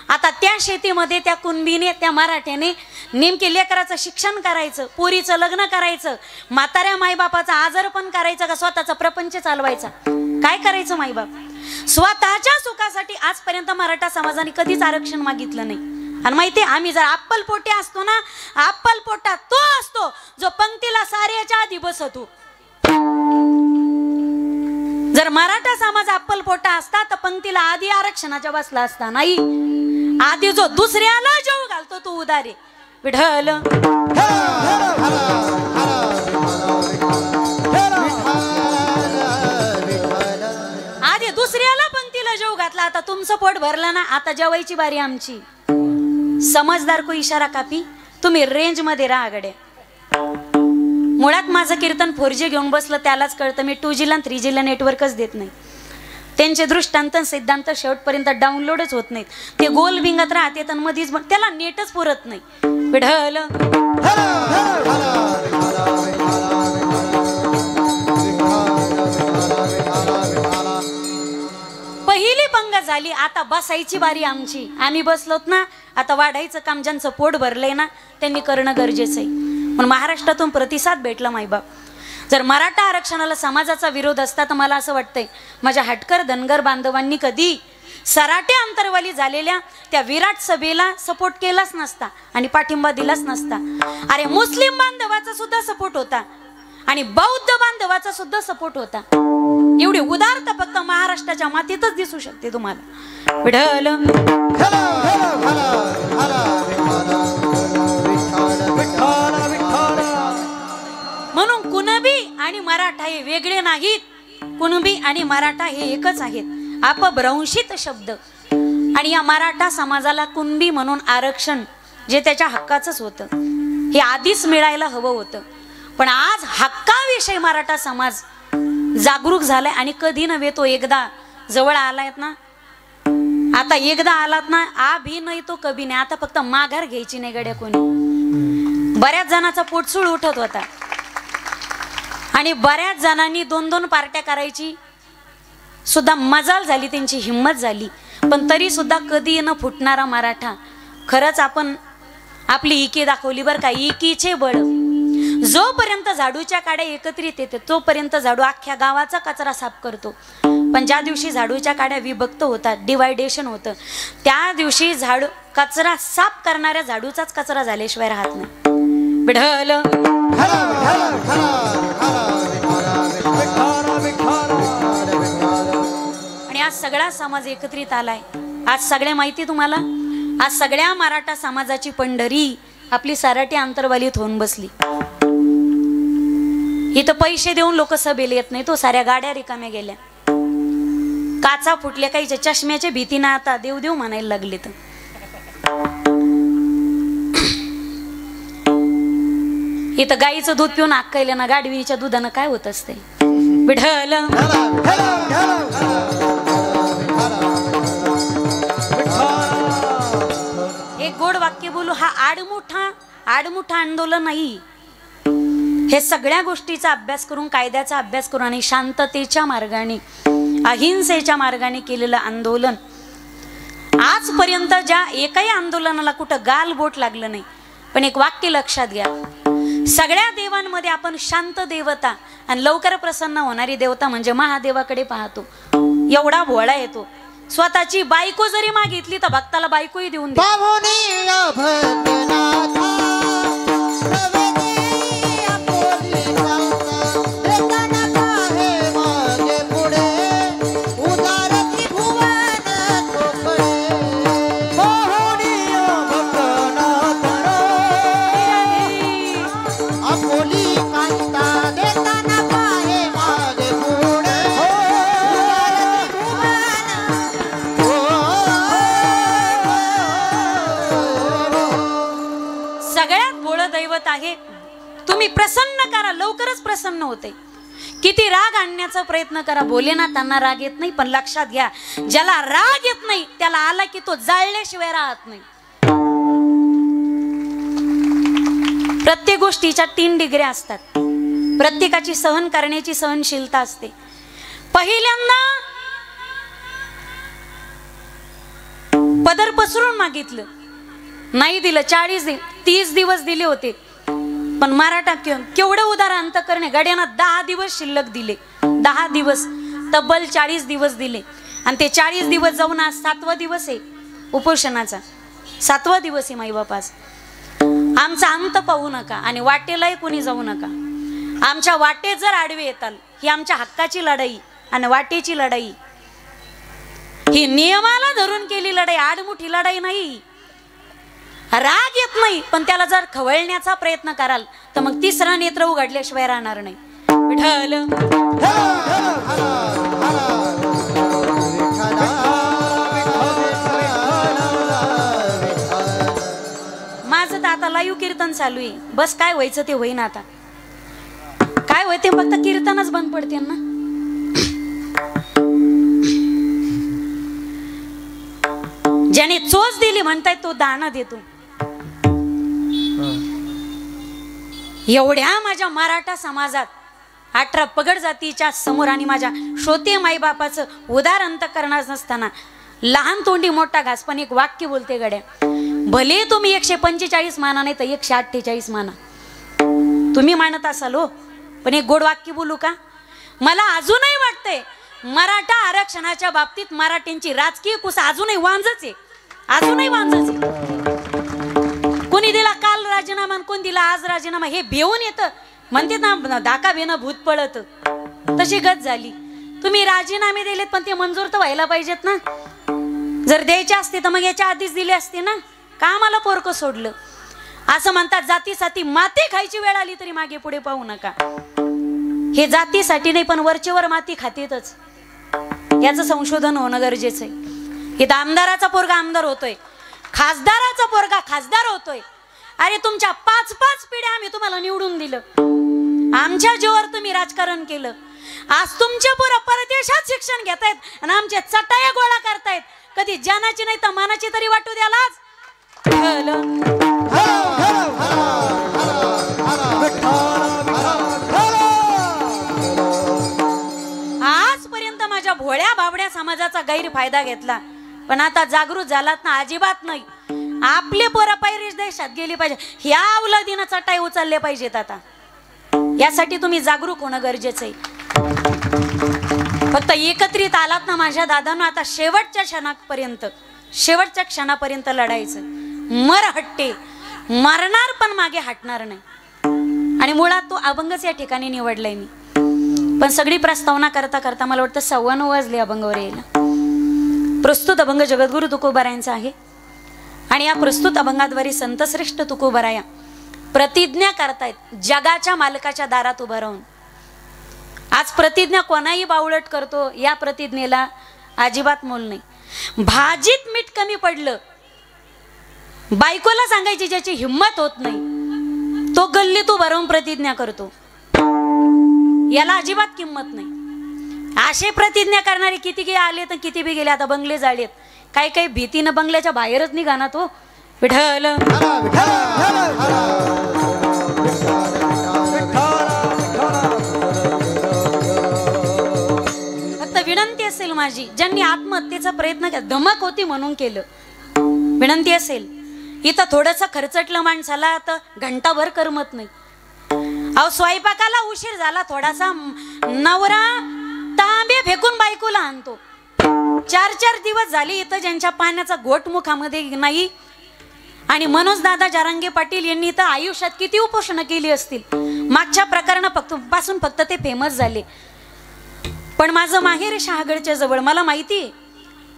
आता त्या शेतीमध्ये त्या कुणबीने, त्या मराठ्याने नेमके लेकराचं शिक्षण करायचं, पोरीचं लग्न करायचं, म्हाताऱ्या मायबापाचा आजार पण करायचं का स्वतःचा प्रपंच चालवायचा? काय करायचं मायबाप? स्वतःच्या सुखासाठी आजपर्यंत मराठा समाजाने कधीच आरक्षण मागितलं नाही. आणि माहितीये, आम्ही जर अप्पलपोटे असतो ना, अप्पलपोटा तो असतो जो पंक्तीला साऱ्याच्या आधी बसतो. जर मराठा समाज अप्पलपोटा असता तर पंक्तीला आधी आरक्षणाच्या बसला असता. नाही, आधी जो दुसऱ्याला जेव घालतो तो उदारे. विठ्ठल आधी दुसऱ्याला पंक्तीला जेव घातला. आता तुमचं पोट भरलं ना, आता जेवायची बारी आमची. समजदार को इशारा कापी, तुम्ही रेंज मध्ये राहा गड्या. मुळात माझं कीर्तन 4G घेऊन बसलं त्यालाच कळतं, मी 2G ला 3G ला नेटवर्कच देत नाही. त्यांचे दृष्टांत सिद्धांत शेवटपर्यंत डाउनलोडच होत नाहीत. ते गोल बिंगत राहते तर मधीच त्याला नेटच पुरत नाही. विठ्ठल पहिली पंगत झाली, आता बसायची बारी आमची. आम्ही बसलोत ना, आता वाढायचं काम ज्यांचं पोट भरलंय ना त्यांनी करणं गरजेचं आहे. पण महाराष्ट्रातून प्रतिसाद भेटला मायबाप. जर मराठा आरक्षणाला समाजाचा विरोध असता तर मला असं वाटतंय माझ्या हटकर धनगर बांधवांनी कधी सराटे अंतरवाली झालेल्या त्या विराट सभेला सपोर्ट केलाच नसता आणि पाठिंबा दिलाच नसता. अरे मुस्लिम बांधवाचा सुद्धा सपोर्ट होता आणि बौद्ध बांधवाचा सुद्धा सपोर्ट होता. एवढी उदारता फक्त महाराष्ट्राच्या मातीतच दिसू शकते तुम्हाला. विठ्ठल म्हणून कुणबी आणि मराठा हे वेगळे नाहीत. कुणबी आणि मराठा हे एकच आहेत, अपभ्रंशित शब्द. आणि या मराठा समाजाला कुणबी म्हणून आरक्षण जे त्याच्या हक्काचंच होतं हे आधीच मिळायला हवं होतं. पण आज हक्काविषयी मराठा समाज जागरूक झालाय आणि कधी नव्हे तो एकदा जवळ आलायत ना. आता एकदा आलात ना, आभी नाही तो कभी नाही. आता फक्त माघार घ्यायची नाही गड्या कोणी. बऱ्याच जणांचा पोटसूळ उठत होता आणि बऱ्याच जणांनी 2-2 पार्ट्या करायची सुद्धा मजाल झाली, त्यांची हिंमत झाली. पण तरी सुद्धा कधी न फुटणारा मराठा. खरंच आपण आपली इकी दाखवली बरं का. इकीचे बळ. जोपर्यंत झाडूच्या काड्या एकत्रित येते तोपर्यंत झाडू अख्ख्या गावाचा कचरा साफ करतो. पण ज्या दिवशी झाडूच्या काड्या विभक्त होतात, डिवायडेशन होतं, त्या दिवशी झाडू कचरा साफ करणाऱ्या झाडूचाच कचरा झाल्याशिवाय राहत नाही. विठ्ठल आणि आज सगळा समाज एकत्रित आलाय. आज सगळ्या माहिती तुम्हाला, आज सगळ्या मराठा समाजाची पंढरी आपली सराटी अंतरवालीत होऊन बसली. इथं पैसे देऊन लोक सभेला येत नाही, तो साऱ्या गाड्या रिकाम्या गेल्या, काचा फुटल्या, काही चष्म्याच्या भीतीनं आता देव देव म्हणायला लागले. तर इथं गाईचं दूध पिऊन अक्कायला ना, गाडवीच्या दुधानं काय होत असते. विठ्ठल एक गोड वाक्य बोलू, हा आडमुठा आंदोलन नाही. हे सगळ्या गोष्टीचा अभ्यास करून, कायद्याचा अभ्यास करून आणि शांततेच्या मार्गाने, अहिंसेच्या मार्गाने केलेलं आंदोलन. आजपर्यंत ज्या एकाही आंदोलनाला कुठं गाल बोट लागलं नाही. पण एक वाक्य लक्षात घ्या, सगळ्या देवांमध्ये आपण शांत देवता आणि लवकर प्रसन्न होणारी देवता म्हणजे महादेवाकडे पाहतो. एवढा भोळा येतो, स्वतःची बायको जरी मागितली तर भक्ताला बायकोही देऊन दे. प्रसन्न करा, लवकरच प्रसन्न होते. किती राग आणण्याचा प्रयत्न करा, भोलेनाथांना राग येत नाही. पण लक्षात घ्या, ज्याला राग येत नाही त्याला आला की तो जाळल्याशिवाय राहत नाही. प्रत्येक गोष्टीच्या 3 डिग्र्या असतात. प्रत्येकाची सहन करण्याची सहनशीलता असते. पहिल्यांदा पदर पसरून मागितलं, नाही दिलं. 30 दिवस दिले होते. पण मराठा केवढं उदार अंतकरणे, गड्यांना 10 दिवस शिल्लक दिले. 10 दिवस, तब्बल 40 दिवस दिले. आणि ते 40 दिवस जाऊन आज 7वा दिवस आहे उपोषणाचा. 7वा दिवस आहे माईबापास. आमचा अंत पाहू नका आणि वाटेलाही कोणी जाऊ नका. आमच्या वाटेत जर आडवे येताल, ही आमच्या हक्काची लढाई आणि वाटेची लढाई, ही नियमाला धरून केली लढाई, आडमुठी लढाई नाही. राग येत नाही पण त्याला जर खवळण्याचा प्रयत्न कराल तर मग 3रा नेत्र उघडल्याशिवाय राहणार नाही. विठ्ठल माझं तर आता लाईव्ह कीर्तन चालू आहे. बस काय व्हायचं ते होईन. आता काय होय ते फक्त कीर्तनच बंद पडते ना. ज्याने चोच दिली म्हणताय तो दाना देतो. एवढ्या माझ्या मराठा समाजात 18 पगड जातीच्या समोर आणि माझ्या श्रोते माईबापाचं उदार अंतकरणात नसताना लहान तोंडी मोठा घास, पण एक वाक्य बोलते गड्या. भले तुम्ही 145 माना नाही तर 148 माना, तुम्ही मानत असाल हो, पण एक गोड वाक्य बोलू का? मला अजूनही वाटतंय मराठा आरक्षणाच्या बाबतीत मराठ्यांची राजकीय कुस अजूनही वांजच आहे. अजूनही वांजच आहे. कोणी दिला काल राजीनामा, कोण दिला आज राजीनामा, हे भेऊन येतं. म्हणते ना धाका भेनं भूत पळत, तशी गत झाली. तुम्ही राजीनामे दिलेत पण ते मंजूर तर व्हायला पाहिजेत ना. जर द्यायचे असते तर मग याच्या आधीच दिले असते ना. का आम्हाला पोरकं सोडलं? असं म्हणतात जातीसाठी माती खायची वेळ आली तरी मागे पुढे पाहू नका. हे जातीसाठी नाही पण वरचेवर माती खातेतच. याचं संशोधन होणं गरजेचं आहे. इथं आमदाराचा पोरगा आमदार होतोय, खासदाराचा पोरगा खासदार होतोय. अरे तुमच्या 5-5 पिढ्या आम्ही तुम्हाला निवडून दिलं, आमच्या जीवावर तुम्ही राजकारण केलं. आज तुमचे पोरं परदेशात शिक्षण घेतायत आणि आमच्या चटाया गोळा करतायत. कधी जानाची नाही तर मानाची तरी वाटू द्याला. आजपर्यंत माझ्या भोळ्या बाबड्या समाजाचा गैरफायदा घेतला, पण आता जागृत झालात ना, अजिबात नाही. आपले पोरं परदेश देशात गेली पाहिजे, ह्या अवलादीनं चटाई उचलले पाहिजेत. आता यासाठी तुम्ही जागरूक होणं गरजेचं आहे. फक्त एकत्रित आलात ना माझ्या दादांनो, आता शेवटच्या क्षणापर्यंत लढायचं. मर हट्टे, मरणार पण मागे हटणार नाही. आणि मुळात तो अभंगच या ठिकाणी निवडलाय मी. पण सगळी प्रस्तावना करता करता मला वाटतं 9:15 वाजले अभंगावर यायला. प्रस्तुत अभंग जगद्गुरु तुकोबारायांचा आहे आणि या प्रस्तुत अभंगाद्वारे संतश्रेष्ठ तुकोबाराया प्रतिज्ञा करतायत जगाच्या मालकाच्या दारात उभं राहून. आज प्रतिज्ञा कोणाही बावळट करतो, या प्रतिज्ञेला अजिबात मोल नाही. भाजीत मीठ कमी पडलं, बायकोला सांगायची ज्याची हिम्मत होत नाही तो गल्लीत उभं राहून प्रतिज्ञा करतो, याला अजिबात किंमत नाही. असे प्रतिज्ञा करणारे किती गे आले तर किती बी गेले. आता बंगले जाळलेत, काही काही भीतीनं बंगल्याच्या बाहेरच निघाना तो. विठ्ठल फक्त विनंती असेल माझी, ज्यांनी आत्महत्येचा प्रयत्न केला, धमक होती म्हणून केलं, विनंती असेल, इथं थोडंसं खर्चटलं माणसाला तर घंटाभर करमत नाही. अहो स्वयंपाकाला उशीर झाला थोडासा, नवरा तांबे फेकून बायकोला आणतो. 4-4 दिवस झाले इथं ज्यांच्या पाण्याचा घोट मुखामध्ये नाही. आणि मनोज दादा जारांगे पाटील यांनी तर आयुष्यात किती उपोषण केली असतील. मागच्या प्रकरणापासून फक्त ते फेमस झाले. पण माझं माहेर शहागडच्या जवळ, मला माहिती आहे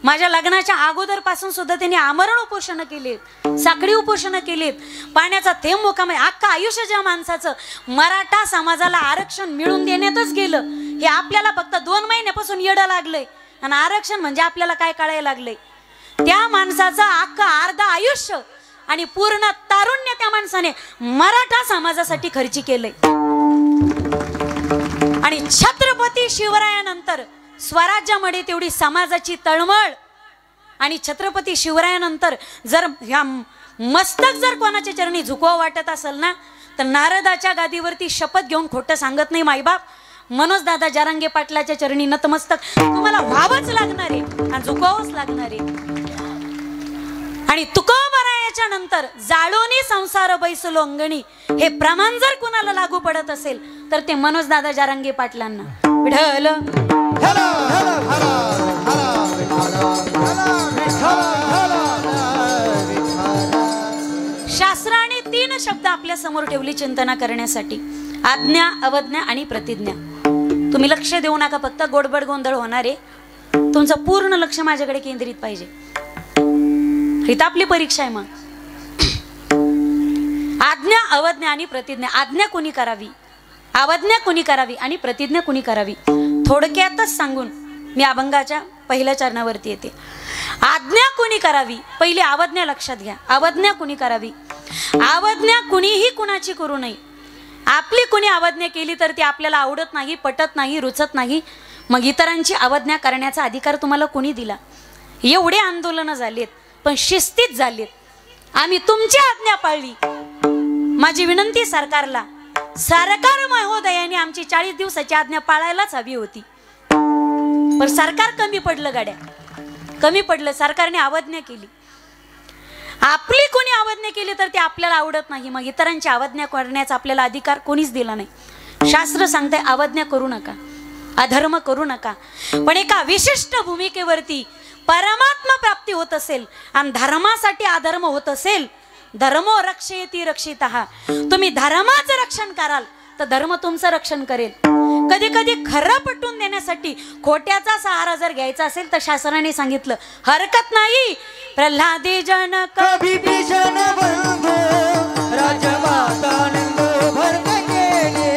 माझ्या लग्नाच्या अगोदर पासून सुद्धा त्यांनी आमरण उपोषण केलेत, साखळी उपोषण केलेत. पाण्याचा थेंब मुखामध्ये अख्खा आयुष्य ज्या माणसाचं मराठा समाजाला आरक्षण मिळून देण्यातच गेलं, हे आपल्याला फक्त 2 महिन्यापासून येडं लागलंय. आणि आरक्षण म्हणजे आपल्याला काय कळायला लागलंय, त्या माणसाचं अख्खं अर्ध आयुष्य आणि पूर्ण तारुण्य त्या माणसाने मराठा समाजासाठी खर्ची केलंय. आणि छत्रपती शिवरायानंतर स्वराज्यामध्ये तेवढी समाजाची तळमळ आणि छत्रपती शिवरायानंतर जर ह्या मस्तक जर कोणाच्या चरणी झुकवा वाटत असेल ना तर नारदाच्या गादीवरती शपथ घेऊन खोटं सांगत नाही मायबाप, मनोज दादा जरांगे पाटलाच्या चरणी नतमस्तक तुम्हाला व्हावंच लागणार आहे आणि झुकवावंच लागणार आहे. आणि तुकोबरायाच्या नंतर जाळोनी संसार बैसलो अंगणी हे प्रमाण जर कुणाला लागू पडत असेल तर ते मनोज दादा जरांगे पाटलांना. विठ्ठल शास्त्राने 3 शब्द आपल्या समोर ठेवली चिंतना करण्यासाठी, आज्ञा, अवज्ञा आणि प्रतिज्ञा. तुम्ही लक्ष देऊ नका, फक्त गोडबड गोंधळ होणार आहे. तुमचं पूर्ण लक्ष माझ्याकडे केंद्रित पाहिजे. ही तर आपली परीक्षा आहे. मग आज्ञा, अवज्ञा आणि प्रतिज्ञा. आज्ञा कोणी करावी, अवज्ञा कोणी करावी आणि प्रतिज्ञा कोणी करावी, थोडक्यातच सांगून मी अभंगाच्या पहिल्या चरणावरती येते. आज्ञा कोणी करावी, पहिली अवज्ञा लक्षात घ्या. अवज्ञा कोणी करावी, अवज्ञा कुणीही कुणाची करू नये. आपली कुणी अवज्ञा केली तर ती आपल्याला आवडत नाही, पटत नाही, रुचत नाही. मग इतरांची अवज्ञा करण्याचा अधिकार तुम्हाला कोणी दिला? एवढे आंदोलनं झालेत पण शिस्तीत झालेत. आम्ही तुमची आज्ञा पाळली. माझी विनंती सरकारला, सरकार महोदयाने आमची 40 दिवसाची आज्ञा पाळायलाच हवी होती. पण सरकार कमी पडलं, गाड्या कमी पडलं. सरकारने अवज्ञा केली. आपली कोणी अवज्ञा केली तर ती आपल्याला आवडत नाही. मग इतरांची अवज्ञा करण्याचा आपल्याला अधिकार कोणीच दिला नाही. शास्त्र सांगते अवज्ञा करू नका, अधर्म करू नका. पण एका विशिष्ट भूमिकेवरती परमात्मा प्राप्ती होत असेल आणि धर्मासाठी अधर्म होत असेल, धर्मो रक्षयति रक्षितः, तुम्ही धर्माचं रक्षण कराल तर धर्म तुमचं रक्षण करेल. कधी कधी खरं पटवून देण्यासाठी खोट्याचा सहारा जर घ्यायचा असेल तर शास्त्राने सांगितलं हरकत नाही. प्रल्हादे जनक विभीषण बंधू राजमाता निंदू भरत केले,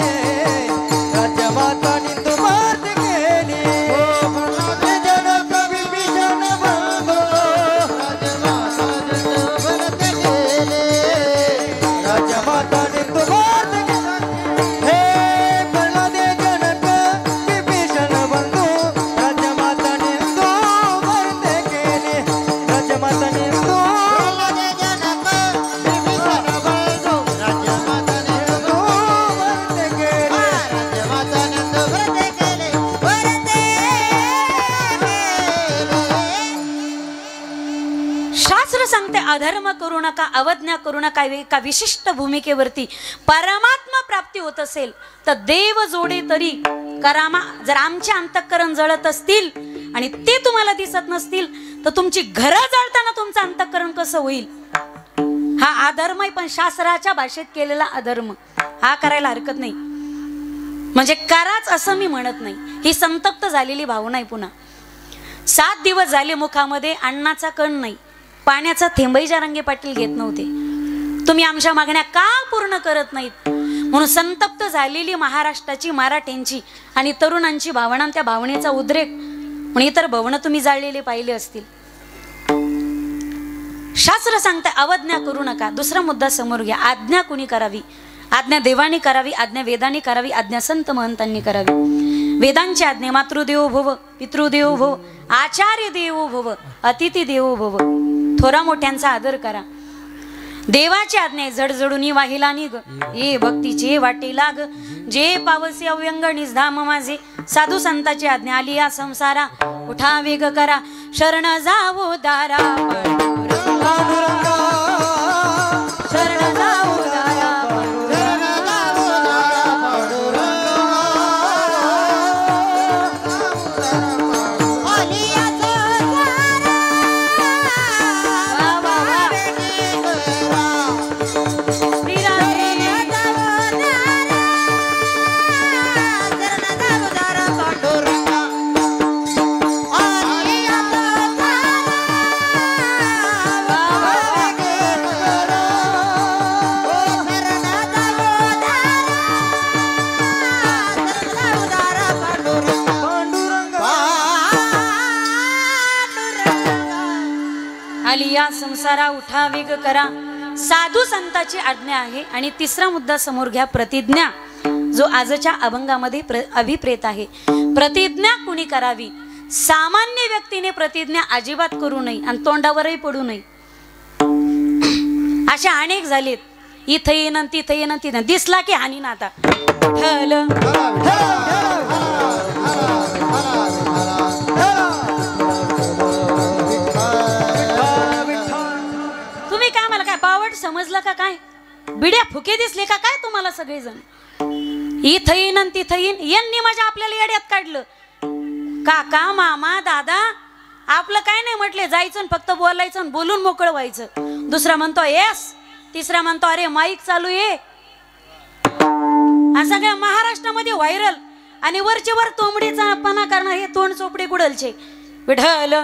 राजमाता निंदू भरत केले. प्रल्हादे जनक विभीषण बंधू राजमाता निंदू भरत केले, राजमाता निंदू भरत केले. हे प्रल्हादे जनक विभीषण बंधू राजमाता निंदू भरत केले, राजमाता निंदू. प्रल्हादे जनक विभीषण बंधू राजमाता निंदू भरत केले, राजमाता निंदू भरत केले, भरत केले. शास्त्र सांगते अधर्म करू नका, अवज्ञा करू नका. एका विशिष्ट भूमिकेवरती परमात्मा प्राप्ती होत असेल तर देव जोडे तरी करामा. जर आमचे अंतःकरण जळत असतील आणि ते तुम्हाला दिसत नसतील तर तुमची घरं जळताना तुमचं अंतःकरण कसं होईल? हा अधर्म आहे, पण शास्त्राच्या भाषेत केलेला अधर्म हा करायला हरकत नाही. म्हणजे कराच असं मी म्हणत नाही. ही संतप्त झालेली भावना आहे. पुन्हा 7 दिवस झाले मुखामध्ये अन्नाचा कण नाही, पाण्याचा थेंबही जरांगे पाटील घेत नव्हते. तुम्ही आमच्या मागण्या का पूर्ण करत नाहीत म्हणून संतप्त झालेली महाराष्ट्राची, मराठ्यांची आणि तरुणांची भावना, त्या भावनेचा उद्रेक म्हणून इतर भवन तुम्ही जाळलेले पाहिले असतील. शास्त्र सांगते अवज्ञा करू नका. दुसरा मुद्दा समोर घ्या. आज्ञा कुणी करावी? आज्ञा देवाने करावी, आज्ञा वेदाने करावी, आज्ञा संत महंतांनी करावी. वेदांची आज्ञा मातृदेवो भव, पितृदेवो भव, आचार्य देवो भव, अतिथी देवो भव. थोरा मोठ्यांचा आदर करा. देवाची आज्ञा जडजडूनी वाहिला निघ, ये भक्तीचे वाटे लाग, जे पावसी अव्यंग निजधाम माझे. साधू संताची आज्ञा आली या संसारा, उठा वेग करा, शरण जावो दारा पांडुरंगा, शरण जावो दारा आलिया संसारा, उठा वेग करा, साधू संताची आज्ञा आहे. आणि तिसरा मुद्दा समोर घ्या, प्रतिज्ञा, जो आजच्या अभंगामध्ये अभिप्रेत आहे. प्रतिज्ञा कुणी करावी? सामान्य व्यक्तीने प्रतिज्ञा अजिबात करू नये आणि तोंडावरही पडू नये. अशा अनेक झालेत, इथं येणं तिथं येणं तिथं दिसला की हानी ना. आता तुम्ही काय मला काय बावट समजलं का काय? बिड्या फुके दिसले का काय तुम्हाला सगळेजण? इथं येईन आणि तिथं येईन, यांनी माझ्या आपल्याला येड्यात काढलं. काका मामा दादा आपलं काय नाही म्हटले, जायचं फक्त बोलायचं, बोलून मोकळं व्हायचं. दुसरा म्हणतो येस, तिसरा म्हणतो अरे माईक चालू आहे. असं काय महाराष्ट्रामध्ये व्हायरल. आणि वरचे वर तोंबडीचा पणा करणार हे तोंड चोपडे गुडलचे. विठ्ठल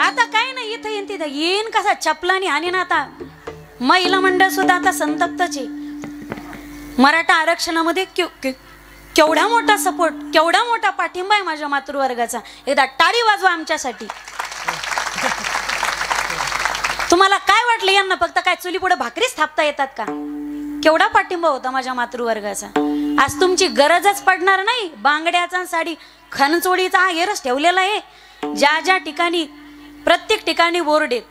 आता काय नाही, इथं येईन तिथं येईन कसा चपलानी आणि ना. आता महिला मंडळ सुद्धा आता संतप्तच आहे. मराठा आरक्षणामध्ये केवढा मोठा सपोर्ट, केवढा मोठा पाठिंबा आहे माझ्या मातृवर्गाचा. एकदा टाळी वाजवा आमच्यासाठी. तुम्हाला काय वाटलं यांना फक्त काय चुली पुढे भाकरीच थापता येतात का? केवढा पाठिंबा होता माझ्या मातृवर्गाचा. आज तुमची गरजच पडणार नाही. बांगड्याचा साडी खनचोडीचा हा हेरच ठेवलेला आहे. ज्या ज्या ठिकाणी प्रत्येक ठिकाणी बोर्ड आहेत.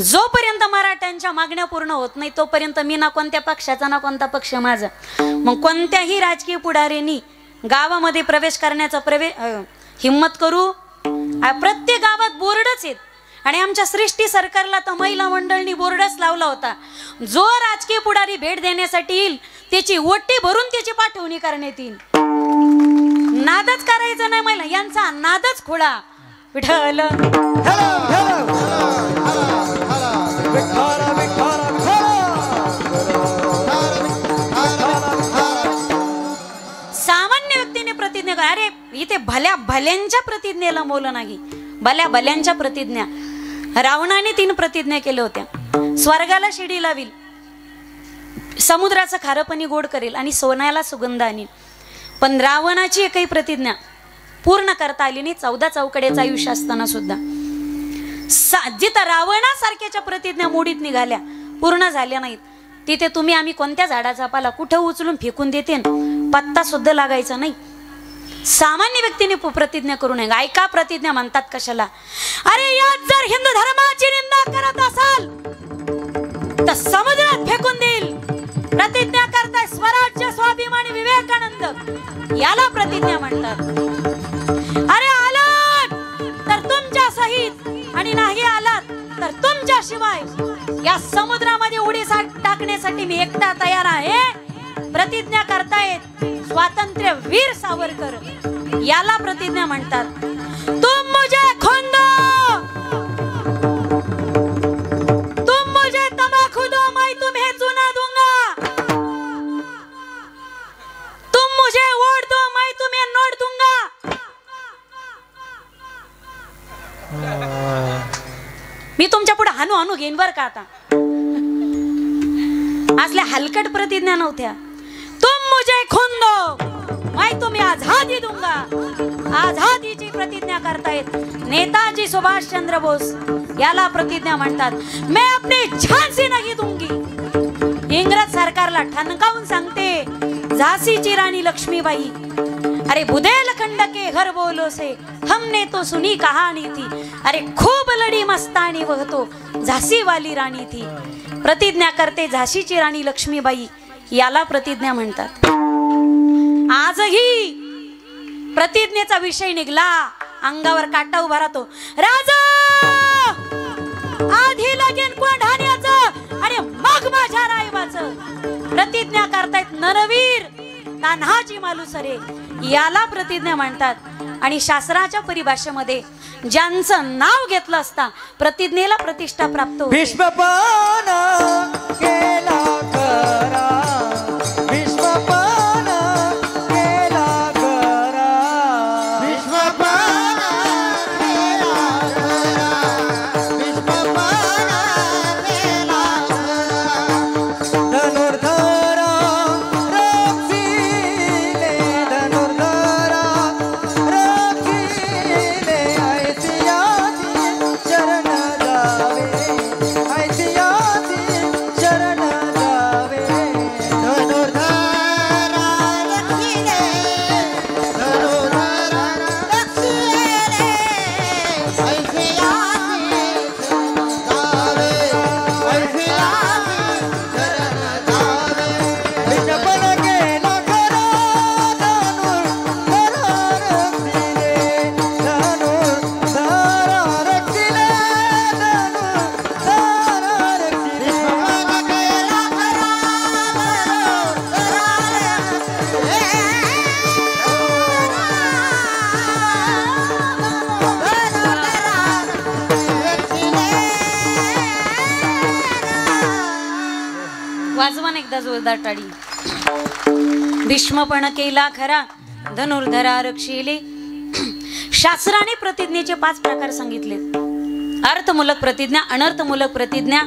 जोपर्यंत मराठ्यांच्या मागण्या पूर्ण होत नाही तोपर्यंत मी ना कोणत्या पक्षाचा ना कोणता पक्ष माझा. मग कोणत्याही राजकीय पुढाऱ्यांनी गावामध्ये प्रवेश करण्याचा हिम्मत करू. प्रत्येक गावात बोर्डच आहेत. आणि आमच्या सृष्टी सरकारला तर महिला मंडळनी बोर्डच लावला होता. जो राजकीय पुढारी भेट देण्यासाठी येईल त्याची ओटी भरून त्याची पाठवणी करण्यात येईल. नादच करायचा नाही महिला, यांचा नादच खोळा. विठ्ठल सामान्य व्यक्तीने प्रतिज्ञा करा. अरे इथे भल्या भल्यांच्या प्रतिज्ञेला मोल नाही. भल्या भल्यांच्या प्रतिज्ञा. रावणाने 3 प्रतिज्ञा केल्या होत्या. स्वर्गाला शिडी लावील, समुद्राचं खारं पाणी गोड करेल आणि सोन्याला सुगंध आणील. पण रावणाची एकही प्रतिज्ञा पूर्ण करता आली नाही. 14 चौकड्याचं आयुष्य असताना सुद्धा. जिथं रावणासारख्याच्या प्रतिज्ञा मोडीत निघाल्या, पूर्ण झाल्या नाहीत, तिथे तुम्ही आम्ही कोणत्या झाडाचा पाला कुठं उचलून फेकून देते, पत्ता सुद्धा लागायचा नाही. सामान्य व्यक्तीने प्रतिज्ञा करू नये. ऐका प्रतिज्ञा म्हणतात कशाला? अरे यात जर हिंदू धर्माची निंदा करत असाल तर समुद्रात फेकून देईल. प्रतिज्ञा करताय स्वराज्य स्वाभिमानी विवेकानंद, याला प्रतिज्ञा म्हणतात. अरे आलात तर तुमच्या सहित आणि नाही आलात तर तुमच्या शिवाय या समुद्रामध्ये उडी टाकण्यासाठी मी एकटा तयार आहे. प्रतिज्ञा करतायत स्वातंत्र्य वीर सावरकर, याला प्रतिज्ञा म्हणतात. तुम मुझे खून दो, तुम मुझे तंबाखू दो, मैं तुम्हें चूना दूंगा. तुम मुझे वोट दो, मैं तुम्हें नोट दूंगा. मी तुमच्या पुढे हानू हानू घेईन बर का. आता असल्या हलकट प्रतिज्ञा नव्हत्या. तुम मुझे खून दो, मैं तुम्हें आजादी दूंगा. आजादीची प्रतिज्ञा करतायत नेताजी सुभाष चंद्र बोस, याला प्रतिज्ञा म्हणतात. मैं अपनी झांसी नहीं दूंगी. इंग्रज सरकारला ठणकावून सांगते झांसीची राणी लक्ष्मीबाई. अरे बुंदेलखंड के घर बोलो से हमने तो सुनी कहानी थी. अरे खूब लड़ी मस्तानी वह तो झांसी वाली राणी थी. प्रतिज्ञा करते झांसीची राणी लक्ष्मीबाई, याला प्रतिज्ञा म्हणतात. आजही प्रतिज्ञेचा विषय निघला, अंगावर काटा उभा राहतो. राजा आधी लगेन कोंढाण्याचं आणि मग माझ्या रायबाचं. प्रतिज्ञा करतायत नरवीर तान्हाजी मालुसरे, याला प्रतिज्ञा म्हणतात. आणि शास्त्राच्या परिभाषेमध्ये ज्यांचं नाव घेतलं असता प्रतिज्ञेला प्रतिष्ठा प्राप्त होते. भीष्मपान केला करा, भीष्मपान केला करा, भीष्मपान केला करा, भीष्मपान केला करा. धनुर्धरा रक्षिले, धनुर्धरा रक्षिले, वाजवा ना एकदा जोरदार टाळी. भीष्मपण केला खरा धनुर्धरा रक्षिले. शास्त्राने प्रतिज्ञेचे 5 प्रकार सांगितले. अर्थमूलक प्रतिज्ञा, अनर्थमूलक प्रतिज्ञा,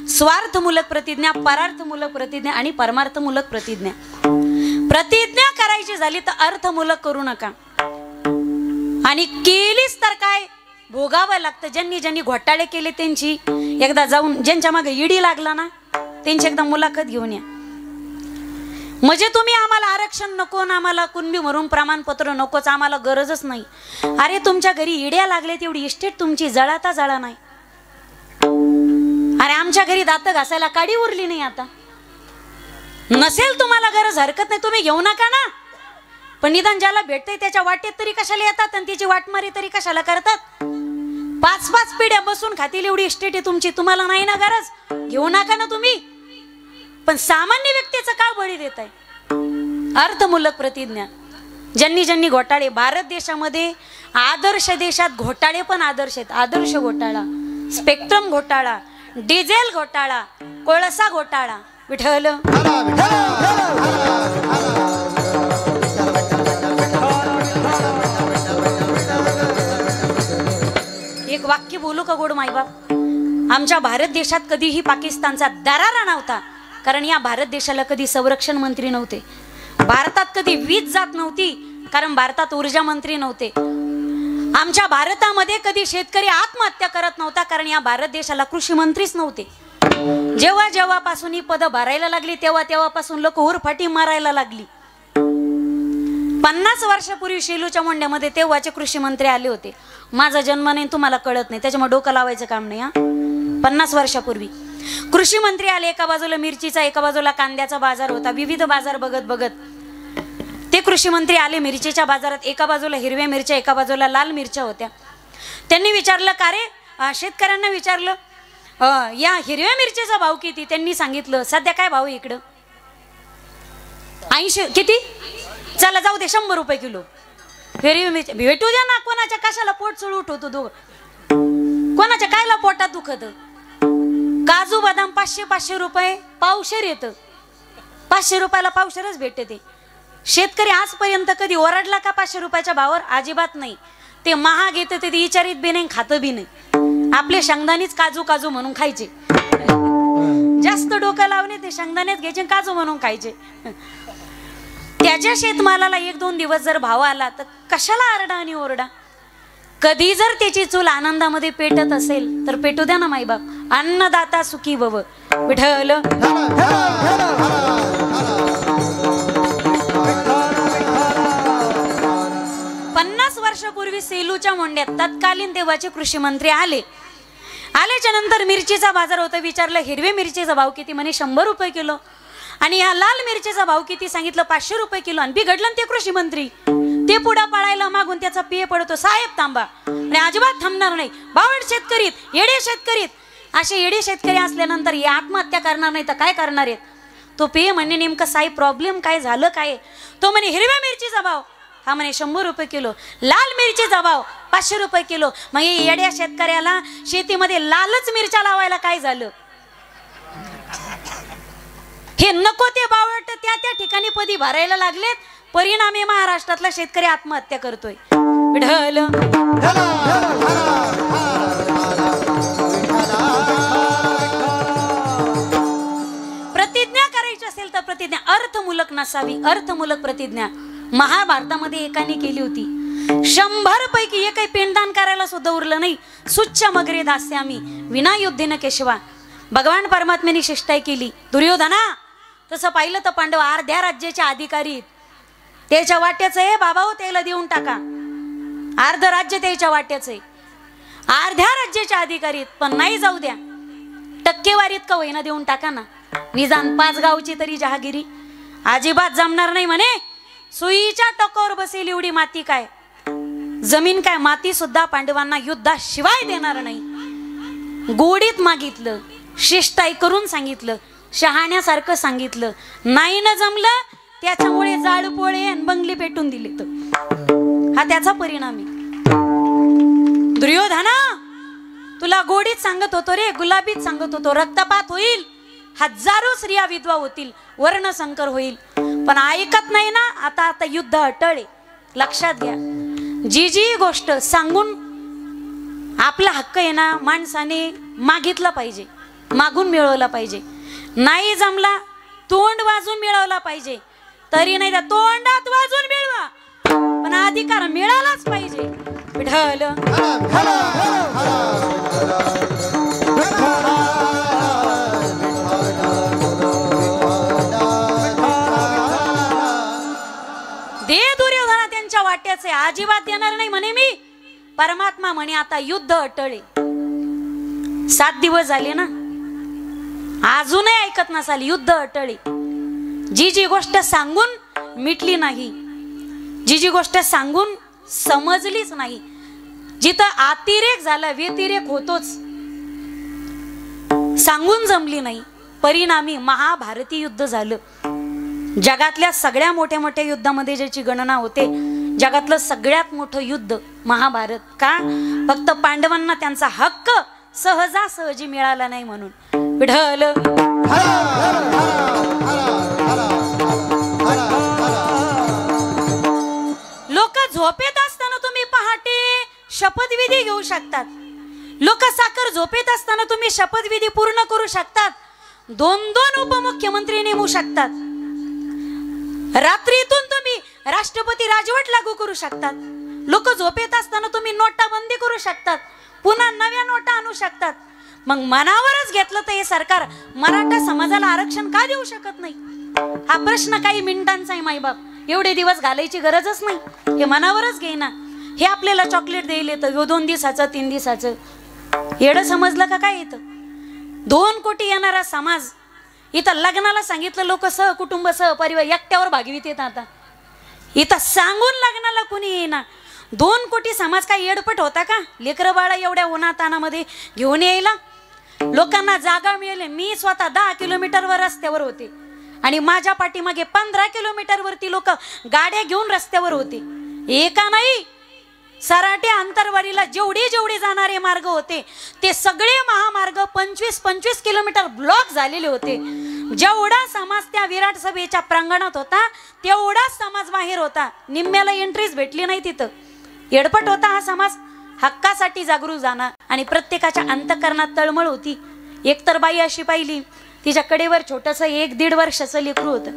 स्वार्थमूलक प्रतिज्ञा, परार्थमूलक प्रतिज्ञा आणि परमार्थमूलक प्रतिज्ञा. प्रतिज्ञा करायची झाली तर अर्थमूलक करू नका आणि केलीच तर काय भोगावं लागतं. ज्यांनी ज्यांनी घोटाळे केले त्यांची एकदा जाऊन, ज्यांच्या मागे ईडी लागला ना त्यांची एकदा मुलाखत घेऊन या. म्हणजे तुम्ही आम्हाला आरक्षण नको ना आम्हाला कुणबी म्हणून प्रमाणपत्र नकोच, आम्हाला गरजच नाही. अरे तुमच्या घरी इड्या लागले तेवढी इस्टेट तुमची जळाता जळा नाही. अरे आमच्या घरी दात घासायला काडी उरली नाही. आता नसेल तुम्हाला गरज हरकत नाही, तुम्ही घेऊ नका ना. पण निदान ज्याला भेटतंय त्याच्या वाटेत तरी कशाला येतात आणि त्याची वाटमारी तरी कशाला करतात. 5-5 पिढ्या बसून खातील एवढी इस्टेट आहे तुमची, तुम्हाला नाही ना गरज, घेऊ नका ना तुम्ही. पण सामान्य व्यक्तीचं का बळी देत आहे. अर्थमूलक प्रतिज्ञा. ज्यांनी ज्यांनी घोटाळे, भारत देशामध्ये आदर्श देशात घोटाळे पण आदर्श आहेत. आदर्श घोटाळा, स्पेक्ट्रम घोटाळा, डिझेल घोटाळा, कोळसा घोटाळा. विठ्ठल एक वाक्य बोलू का गोड मायबाप. आमच्या भारत देशात कधीही पाकिस्तानचा दरारा नव्हता, कारण या भारत देशाला कधी संरक्षण मंत्री नव्हते. भारतात कधी वीज जात नव्हती, कारण भारतात ऊर्जा मंत्री नव्हते. आमच्या भारतामध्ये कधी शेतकरी आत्महत्या करत नव्हता, कारण या भारत देशाला कृषी मंत्रीच नव्हते. जेव्हा जेव्हापासून ही पद भरायला लागली तेव्हा तेव्हापासून लोक उरफाटी मारायला लागली. 50 वर्षापूर्वी शेलूच्या मोंड्यामध्ये तेव्हाचे कृषी मंत्री आले होते. माझा जन्म नाही तुम्हाला कळत नाही, त्याच्यामुळे डोकं लावायचं काम नाही. 50 वर्षापूर्वी कृषी मंत्री आले. एका बाजूला मिरचीचा, एका बाजूला कांद्याचा बाजार होता. विविध बाजार बघत बघत ते कृषी मंत्री आले मिरचीच्या बाजारात. एका बाजूला हिरव्या मिरच्या, एका बाजूला लाल मिरच्या होत्या. त्यांनी विचारलं का रे, शेतकऱ्यांना विचारलं या हिरव्या मिरचीचा भाव किती. त्यांनी सांगितलं सध्या काय भाव इकडं 80. किती, चला जाऊ दे 100 रुपये किलो हिरवी मिरची. भेटू द्या ना, कोणाच्या कशाला पोट चढ उठवतो, कोणाच्या कायला पोटात दुखत. काजू बदाम 500 रुपये पावशेर येतं. 500 रुपयाला पावशेरच भेटते. ते शेतकरी आजपर्यंत कधी ओरडला का 500 रुपयाच्या भावावर? अजिबात नाही. ते महाग येतं ते विचारित बी नाही, खातं बी नाही. आपले शेंगदाणेच काजू काजू म्हणून खायचे. जास्त डोकं लावणे ते शेंगदाणेच घ्यायचे, काजू म्हणून खायचे. त्याच्या शेतमालाला 1-2 दिवस जर भाव आला तर कशाला आरडा आणि ओरडा. कधी जर त्याची चूल आनंदामध्ये पेटत असेल तर पेटू द्या ना माईबाप. अन्नदाता सुखी भव. विठ्ठल 50 वर्षापूर्वी सेलूच्या मोंड्यात तत्कालीन तेव्हाचे कृषी मंत्री आले. आल्याच्या नंतर मिरचीचा बाजार होता. विचारलं हिरवी मिरचीचा भाव किती. म्हणे 100 रुपये किलो. आणि या लाल मिरचीचा भाव किती सांगितलं 500 रुपये किलो. आणि बिघडलं ते कृषी मंत्री. ते पुढा पाळायला मागून त्याचा पिये पडतो, साहेब थांबा. आणि अजिबात थांबणार नाही. बावड शेतकरीत, येडे शेतकरीत. असे येडे शेतकरी असल्यानंतर हे आत्महत्या करणार नाही तर काय करणार आहेत. तो पिये म्हणे नेमकं साहेब प्रॉब्लेम काय झालं काय. तो म्हणे हिरव्या मिरचीचा भाव, हा म्हणे 100 रुपये किलो. लाल मिरचीचा भाव 500 रुपये किलो. मग येड्या शेतकऱ्याला शेतीमध्ये लालच मिरच्या लावायला काय झालं. हे नको ते बावट त्या त्या ठिकाणी पदी भरायला लागलेत. परिणामी महाराष्ट्रातला शेतकरी आत्महत्या करतोय. विठ्ठल प्रतिज्ञा करायची असेल तर प्रतिज्ञा अर्थमूलक नसावी. अर्थमूलक प्रतिज्ञा महाभारतामध्ये एकाने केली होती. 100 पैकी एकही पिंडदान करायला सुद्धा उरलं नाही. सुच्च मगरे दास्यामी विना युद्धेन केशवा. भगवान परमात्म्याने शिष्टाई केली. दुर्योधना तसं पाहिलं तर पांडव अर्ध्या राज्याचे अधिकारी. त्याच्या वाट्याचं आहे बाबा हो, त्याला देऊन टाका. अर्ध राज्य त्याच्या वाट्याचं आहे. अर्ध्या राज्याचे अधिकारी पण नाही जाऊ द्या, टक्केवारीत का होईना देऊन टाका ना. निदान 5 गावची तरी जहागिरी. अजिबात जमणार नाही म्हणे. सुईच्या टोकावर बसेल एवढी माती काय, जमीन काय, माती सुद्धा पांडवांना युद्धाशिवाय देणार नाही. गोडीत मागितलं, शिष्टाई करून सांगितलं, शहाण्यासारखं सांगितलं. नाही न जमलं त्याच्यामुळे जाळपोळे आणि बंगली पेटून दिले. हा त्याचा परिणाम आहे. दुर्योधना तुला गोडीत सांगत होतो रे, गुलाबीत सांगत होतो. रक्तपात होईल हजारो स्त्रिया विधवा होतील, वर्णसंकर होईल, पण ऐकत नाही ना. आता आता युद्ध अटळे. लक्षात घ्या, जी गोष्ट सांगून आपला हक्क आहे ना माणसाने मागितला पाहिजे, मागून मिळवला पाहिजे. नाही जमला तोंड वाजून मिळवला पाहिजे. तरी नाही त्या तोंडात वाजून मिळवा, पण अधिकार मिळालाच पाहिजे. विठ्ठल दे दुर्योधना त्यांच्या वाट्याचे, अजिबात देणार नाही म्हणे मी. परमात्मा म्हणे आता युद्ध अटळे. 7 दिवस झाले ना, अजूनही ऐकत नसाल. युद्ध अटळे. जी गोष्ट सांगून मिटली नाही, जी गोष्ट सांगून समजलीच नाही, जिथं अतिरेक झाला व्यतिरेक होतोच, सांगून जमली नाही, परिणामी महाभारती युद्ध झालं. जगातल्या सगळ्या मोठ्या मोठ्या युद्धामध्ये ज्याची गणना होते, जगातलं सगळ्यात मोठं युद्ध महाभारत. का? फक्त पांडवांना त्यांचा हक्क सहजासहजी मिळाला नाही म्हणून. विठ्ठल लोक झोपेत असताना तुम्ही पहाटे शपथविधी घेऊ शकतात. लोक साखर झोपेत असताना तुम्ही शपथविधी पूर्ण करू शकतात. 2-2 उपमुख्यमंत्री नेमू शकतात. रात्रीतून तुम्ही राष्ट्रपती राजवट लागू करू शकतात. लोक झोपेत असताना तुम्ही नोटाबंदी करू शकतात, पुन्हा नव्या नोटा आणू शकतात. मग मनावरच घेतलं तर हे सरकार मराठा समाजाला आरक्षण का देऊ शकत नाही? हा प्रश्न काही मिनिटांचा आहे माईबाप. एवढे दिवस घालायची गरजच नाही. हे मनावरच घेईना. हे आपल्याला चॉकलेट देईल येतं 2 दिवसाचं 3 दिवसाचं. येडं समजलं का काय? येतं 2 कोटी येणारा समाज इथं लग्नाला सांगितलं, लोक सहकुटुंब सहपरिवार एकट्यावर भागवीत येत. आता इथं सांगून लग्नाला कोणी येईना. 2 कोटी समाज काय येडपट होता का? लेकरं बाळा एवढ्या उन्हातानामध्ये घेऊन यायला. लोकांना जागा मिळेल. मी स्वतः 10 किलोमीटरवर रस्त्यावर होते आणि माझ्या पाठीमागे 15 किलोमीटरवरती लोक गाड्या घेऊन रस्त्यावर होते. एका नाही, सराटे आंतरवारीला जेवढे जाणारे मार्ग होते ते सगळे महामार्ग 25-25 किलोमीटर ब्लॉक झालेले होते. जेवढा समाज त्या विराट सभेच्या प्रांगणात होता तेवढाच समाज बाहेर होता. निम्म्याला एंट्रीज भेटली नाही तिथं. येडपट होता हा समाज. हक्कासाठी जागरूक जाणार आणि प्रत्येकाच्या अंतःकरणात तळमळ होती. एकतर बाई अशी पाहिली, तिच्या कडेवर छोटस 1-1.5 वर्षाचं लेकरू होतं.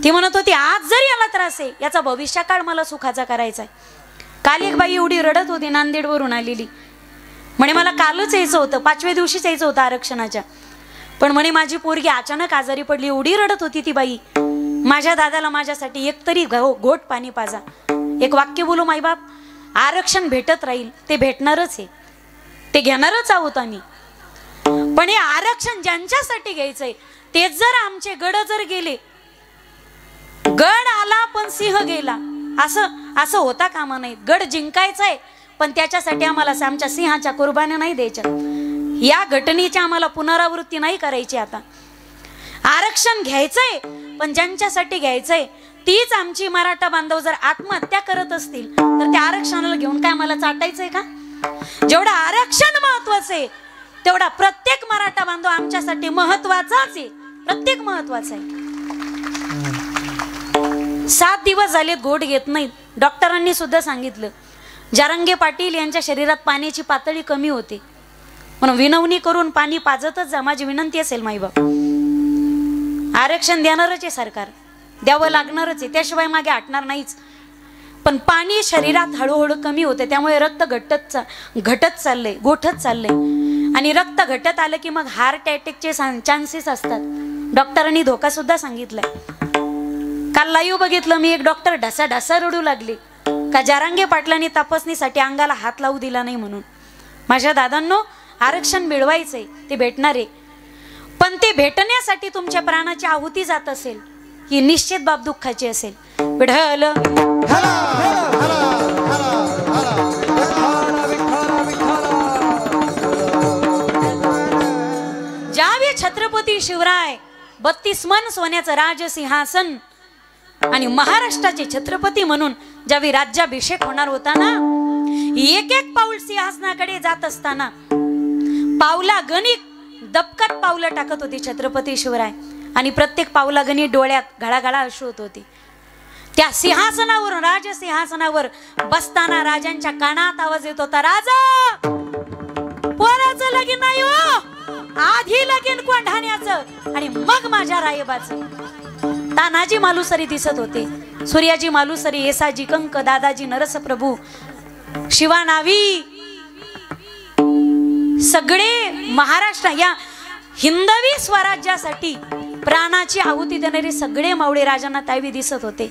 ती म्हणत होती आज जरी याला त्रास आहे, याचा भविष्यकाळ मला सुखाचा करायचा आहे. काल एक बाई एवढी रडत होती, नांदेडवरून आलेली. म्हणे मला कालच यायचं होतं, 5व्या दिवशीच यायचं होतं आरक्षणाच्या, पण म्हणे माझी पोरगी अचानक आजारी पडली. एवढी रडत होती ती बाई. माझ्या दादाला माझ्यासाठी एकतरी घोट पाणी पाजा. एक वाक्य बोलू माईबाप, आरक्षण भेटत राहील, ते भेटणारच आहे, ते घेणारच आहोत आम्ही. पण हे आरक्षण ज्यांच्यासाठी घ्यायचंय तेच जर आमचे गड जर गेले, गड आला पण सिंह गेला, असं होता कामा नाही. गड जिंकायचाय पण त्याच्यासाठी आम्हाला आमच्या सिंहाच्या कुर्बान्या नाही द्यायच्या. या घटनेची आम्हाला पुनरावृत्ती नाही करायची. आता आरक्षण घ्यायचंय पण ज्यांच्यासाठी घ्यायचंय तीच आमची मराठा बांधव जर आत्महत्या करत असतील तर त्या आरक्षणाला घेऊन काय मला चाटायचंय का? जेवढं आरक्षण महत्वाचं आहे तेवढा प्रत्येक मराठा बांधव आमच्यासाठी महत्वाचाच आहे. प्रत्येक महत्वाचा आहे. 7 दिवस झाले गोड घेत नाहीत. डॉक्टरांनी सुद्धा सांगितलं जारंगे पाटील यांच्या शरीरात पाण्याची पातळी कमी होते, म्हणून विनवणी करून पाणी पाजतच जा. माझी विनंती असेल माईबाप, आरक्षण देणारच आहे सरकार, द्यावं लागणारच आहे, त्याशिवाय मागे हटणार नाहीच. पण पाणी शरीरात हळूहळू कमी होते, त्यामुळे रक्त घटत चाललंय, गोठत चाललंय. आणि रक्त घटत आलं की मग हार्ट अटॅकचे चान्सेस असतात. डॉक्टरांनी धोका सुद्धा सांगितलाय. काल लाईव्ह बघितलं मी, एक डॉक्टर ढसा रडू लागले का जारंगे पाटलांनी तपासणीसाठी अंगाला हात लावू दिला नाही म्हणून. माझ्या दादांनो, आरक्षण मिळवायचंय, ते भेटणार आहे, पण ते भेटण्यासाठी तुमच्या प्राणाची आहुती जात असेल ही निश्चित बाब दुःखाची असेल. विठ्ठल ज्यावेळी छत्रपती शिवराय 32 मन सोन्याचं राजसिंहासन आणि महाराष्ट्राचे छत्रपती म्हणून ज्यावेळी राज्याभिषेक होणार होता ना, एक पाऊल सिंहासनाकडे जात असताना पावला गणिक दबकात पावलं टाकत होती छत्रपती शिवराय आणि प्रत्येक पावलागणी डोळ्यात घळाघळा अश्रू होत होती. त्या सिंहासनावर राजसिंहासनावर बसताना राजांच्या कानात आवाज येत होता, राजा पोराचं लगीन नाही हो, आधी लगीन कोंढाण्याचं आणि मग माझ्या रायबाचं. तानाजी मालुसरी दिसत होते, सूर्याजी मालुसरी, येसाजी कंक, दादाजी नरसप्रभू, शिवानावी, सगळे महाराष्ट्र या हिंदवी स्वराज्यासाठी प्राणाची आहुती देणारे सगळे मावळे राजांना त्यावेळी दिसत होते.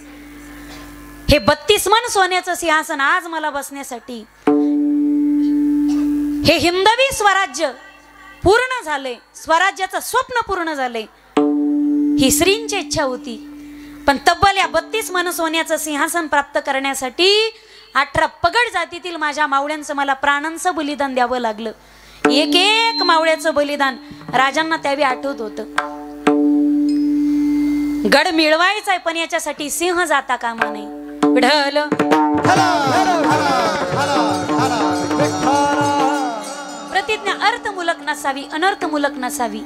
हे 32 मन सोन्याचं सिंहासन आज मला बसण्यासाठी, हे हिंदवी स्वराज्य पूर्ण झाले, स्वराज्याचं स्वप्न पूर्ण झाले, ही श्रींची इच्छा होती. पण तब्बल या 32 मन सोन्याचं सिंहासन प्राप्त करण्यासाठी 18 पगड जातीतील माझ्या मावळ्यांचं मला प्राणांचं बलिदान द्यावं लागलं. एक एक मावळ्याचं बलिदान राजांना त्यावेळी आठवत होतं. गड मिळवायचाय पण याच्यासाठी सिंह जाता कामा नाही. विढल प्रतिज्ञा अर्थमूलक नसावी, अनर्थमूलक नसावी.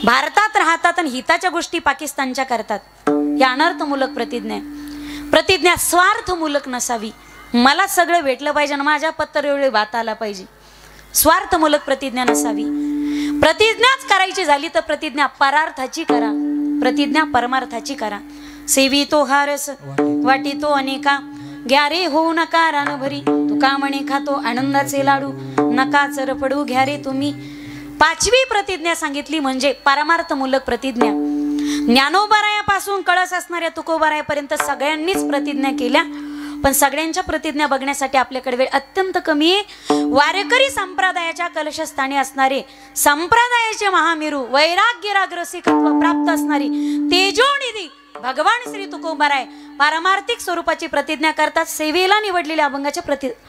भारतात राहतात आणि हिताच्या गोष्टी पाकिस्तानच्या करतात, या अनर्थमूलक प्रतिज्ञा. प्रतिज्ञा स्वार्थमूलक नसावी, मला सगळं भेटलं पाहिजे आणि माझ्या पत्तरवेळी भात आला पाहिजे, स्वार्थमूलक प्रतिज्ञा नसावी. प्रतिज्ञाच करायची झाली तर प्रतिज्ञा परार्थाची करा, प्रतिज्ञा परमार्थाची करा. सेवी तो हारस वाटी तो अनेका, घ्या रे होऊ नका रान भरी, तुका म्हणे खातो आनंदाचे लाडू, नका चरपडू घ्या रे तुम्ही. 5वी प्रतिज्ञा सांगितली म्हणजे परमार्थमूलक प्रतिज्ञा. ज्ञानोबारायापासून कळस असणाऱ्या तुकोबारायापर्यंत सगळ्यांनीच प्रतिज्ञा केल्या, पण सगळ्यांच्या प्रतिज्ञा बघण्यासाठी आपल्याकडे वेळ अत्यंत कमी आहे. वारकरी संप्रदायाच्या कलशस्थानी असणारे संप्रदायाचे महामेरू वैराग्यराग्रसिकत्व प्राप्त असणारी तेजोनिधी भगवान श्री तुकोबाराय पारमार्थिक स्वरूपाची प्रतिज्ञा करतात. सेवेला निवडलेल्या अभंगाच्या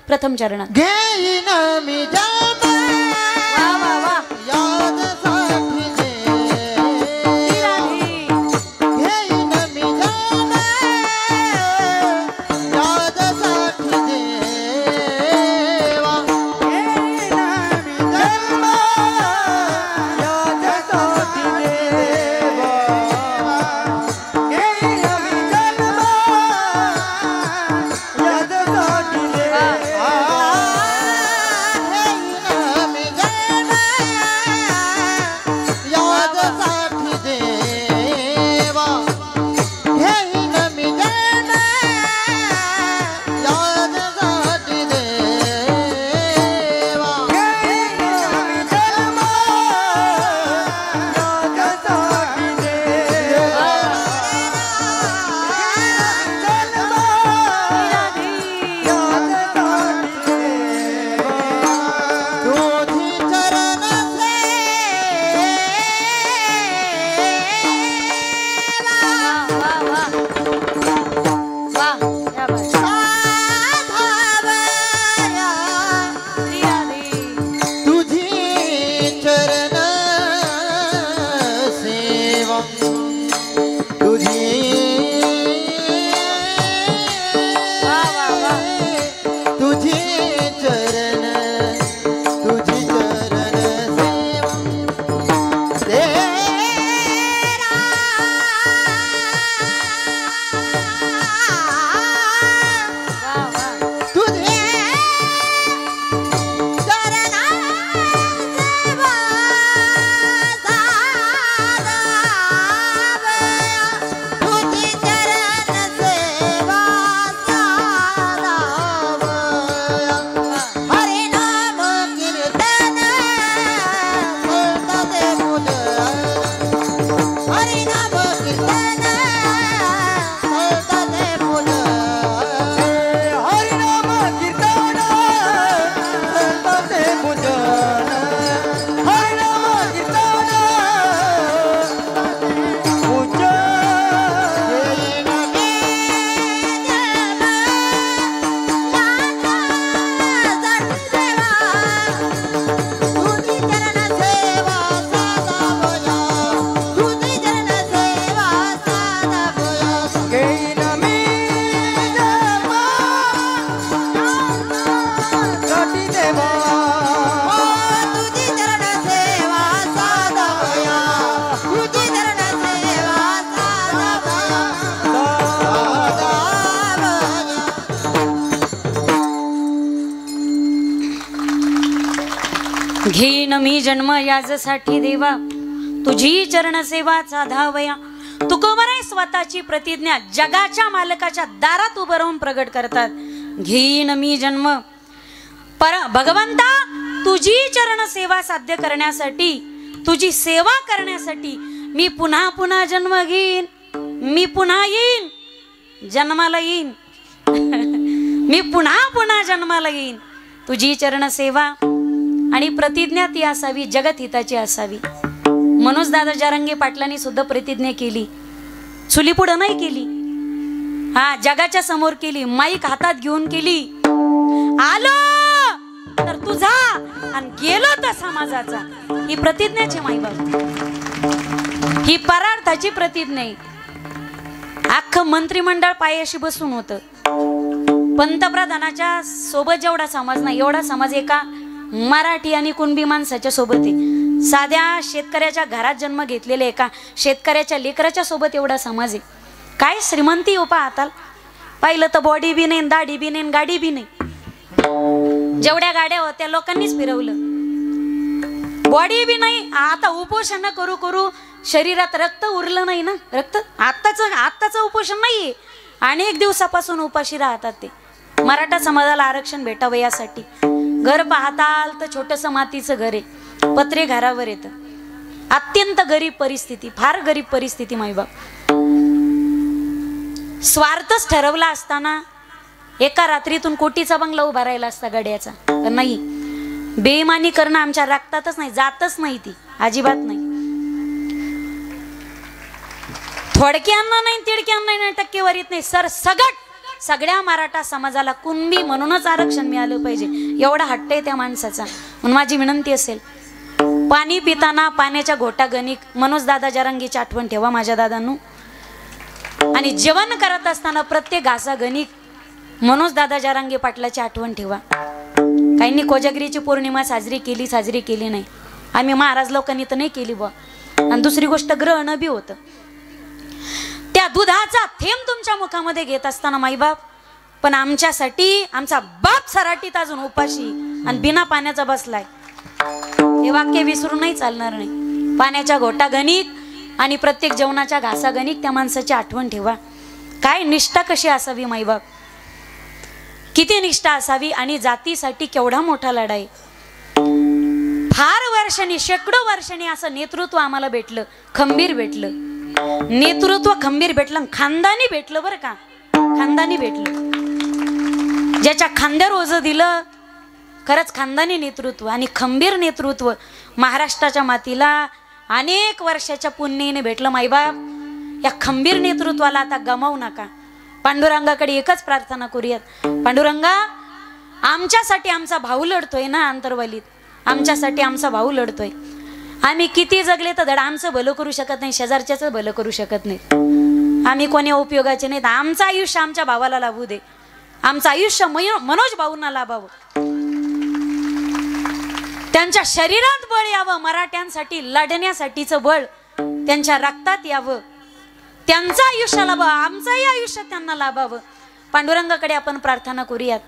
प्रथम चरणात. घेईन मी जन्म वा वा वा यादसाठी घेईन मी जन्म यादसाठी देवा, घेईन मी जन्म यादसाठी देवा, घेईन मी जन्म यादसाठी देवा, घेईन घेईन मी जन्म याजसाठी देवा तुझी चरण सेवा साधावया. तुकोबराय स्वतःची प्रतिज्ञा जगाच्या मालकाच्या दारात उभं राहून प्रगट करतात. घेईन मी जन्म भगवंता तुझी चरण सेवा साध्य करण्यासाठी तुझी सेवा करण्यासाठी मी पुन्हा पुन्हा जन्म घेईन. मी पुन्हा येईन जन्माला येईन मी पुन्हा पुन्हा जन्माला येईन. तुझी चरण सेवा आणि प्रतिज्ञा ती असावी जगत हिताची असावी. मनोज दादा जरांगे पाटलांनी सुद्धा प्रतिज्ञा केली. चुलीपुढं नाही केली, हा जगाच्या समोर केली. माईक हातात घेऊन केली. आलो तर तुझा आणि गेलो तर समाजाचा. ही प्रतिज्ञाची माईबाप, ही परार्थाची प्रतिज्ञा आहे. अख्खं मंत्रिमंडळ पायाशी बसून होतं. पंतप्रधानाच्या सोबत जेवढा समाज नाही एवढा समाज एका मराठी आणि कुणबी माणसाच्या सोबत आहे. साध्या शेतकऱ्याच्या घरात जन्म घेतलेले एका शेतकऱ्याच्या लेकराच्या सोबत एवढा समाज आहे. काय श्रीमंती हो पाहताल. पाहिलं तर बॉडी बी नाही, दाढी बी नाही, गाडी बी नाही. जेवढ्या गाड्या होत्या लोकांनीच फिरवलं. बॉडी बी नाही. आता उपोषण करू करू शरीरात रक्त उरलं नाही ना. रक्त आत्ताच उपोषण नाहीये. अनेक दिवसापासून उपाशी राहतात ते. मराठा समाजाला आरक्षण भेटावं यासाठी. घर पाहताल तर छोटंसं मातीचं घर आहे, पत्रे घरावर येतं. अत्यंत गरीब परिस्थिती, फार गरीब परिस्थिती माईबाप. स्वार्थच ठरवला असताना एका रात्रीतून कोटीचा बंगला उभा राहिला असता गड्याचा. तर नाही, बेईमानी करणं आमच्या रक्तातच नाही, जातच नाही ती, अजिबात नाही. थोडक्यांना नाही, तिडक्यांना नाही, टक्केवारीत नाही, सरसगट सगळ्या मराठा समाजाला कुणबी म्हणूनच आरक्षण मिळालं पाहिजे एवढा हट्ट आहे त्या माणसाचा. म्हणून माझी विनंती असेल, पाणी पिताना पाण्याच्या घोटा गणिक मनोज दादा जरांगेची आठवण ठेवा माझ्या दादांनो. आणि जेवण करत असताना प्रत्येक घासा गणिक मनोज दादा जरांगे पाटलाची आठवण ठेवा. काहींनी कोजागिरीची पौर्णिमा साजरी केली नाही. आम्ही महाराज लोकांनी तर नाही केली बुवा. आणि दुसरी गोष्ट ग्रहण बी होतं. त्या दुधाचा थेंब तुमच्या मुखामध्ये घेत असताना माईबाप, पण आमच्यासाठी आमचा बाप सराटीत अजून उपाशी आणि बिना पाण्याचा बसलाय. हे वाक्य विसरून नाही चालणार नाही. पाण्याच्या घोटा गणिक आणि प्रत्येक जेवणाच्या घासा गणिक त्या माणसाची आठवण ठेवा. काय निष्ठा कशी असावी माईबाप, किती निष्ठा असावी. आणि जातीसाठी केवढा मोठा लढाई. फार वर्षांनी, शेकडो वर्षांनी असं नेतृत्व आम्हाला भेटलं, खंबीर भेटलं. नेतृत्व खंबीर भेटलं, खानदानी भेटलं बरं का, खानदानी भेटलं. ज्याच्या खांद्यावर ओझं दिलं खरंच खानदानी नेतृत्व आणि खंबीर नेतृत्व महाराष्ट्राच्या मातीला अनेक वर्षाच्या पुण्याने भेटलं माईबाप. या खंबीर नेतृत्वाला आता गमावू नका. पांडुरंगाकडे एकच प्रार्थना करूयात, पांडुरंगा आमच्यासाठी आमचा भाऊ लढतोय ना अंतर्वालीत, आमच्यासाठी आमचा भाऊ लढतोय. आम्ही किती जगले तर धड आमचं भलं करू शकत नाही, शेजारच्याच भलं करू शकत नाही. आम्ही कोणी उपयोगाचे नाहीत. आमचं आयुष्य आमच्या भावाला लाभू दे. आमचं आयुष्य मनोज भाऊंना लाभावं. त्यांच्या शरीरात बळ यावं, मराठ्यांसाठी लढण्यासाठीचं बळ त्यांच्या रक्तात यावं. त्यांचं आयुष्य लाभावं, आमचंही आयुष्य त्यांना लाभावं. पांडुरंगाकडे आपण प्रार्थना करूयात.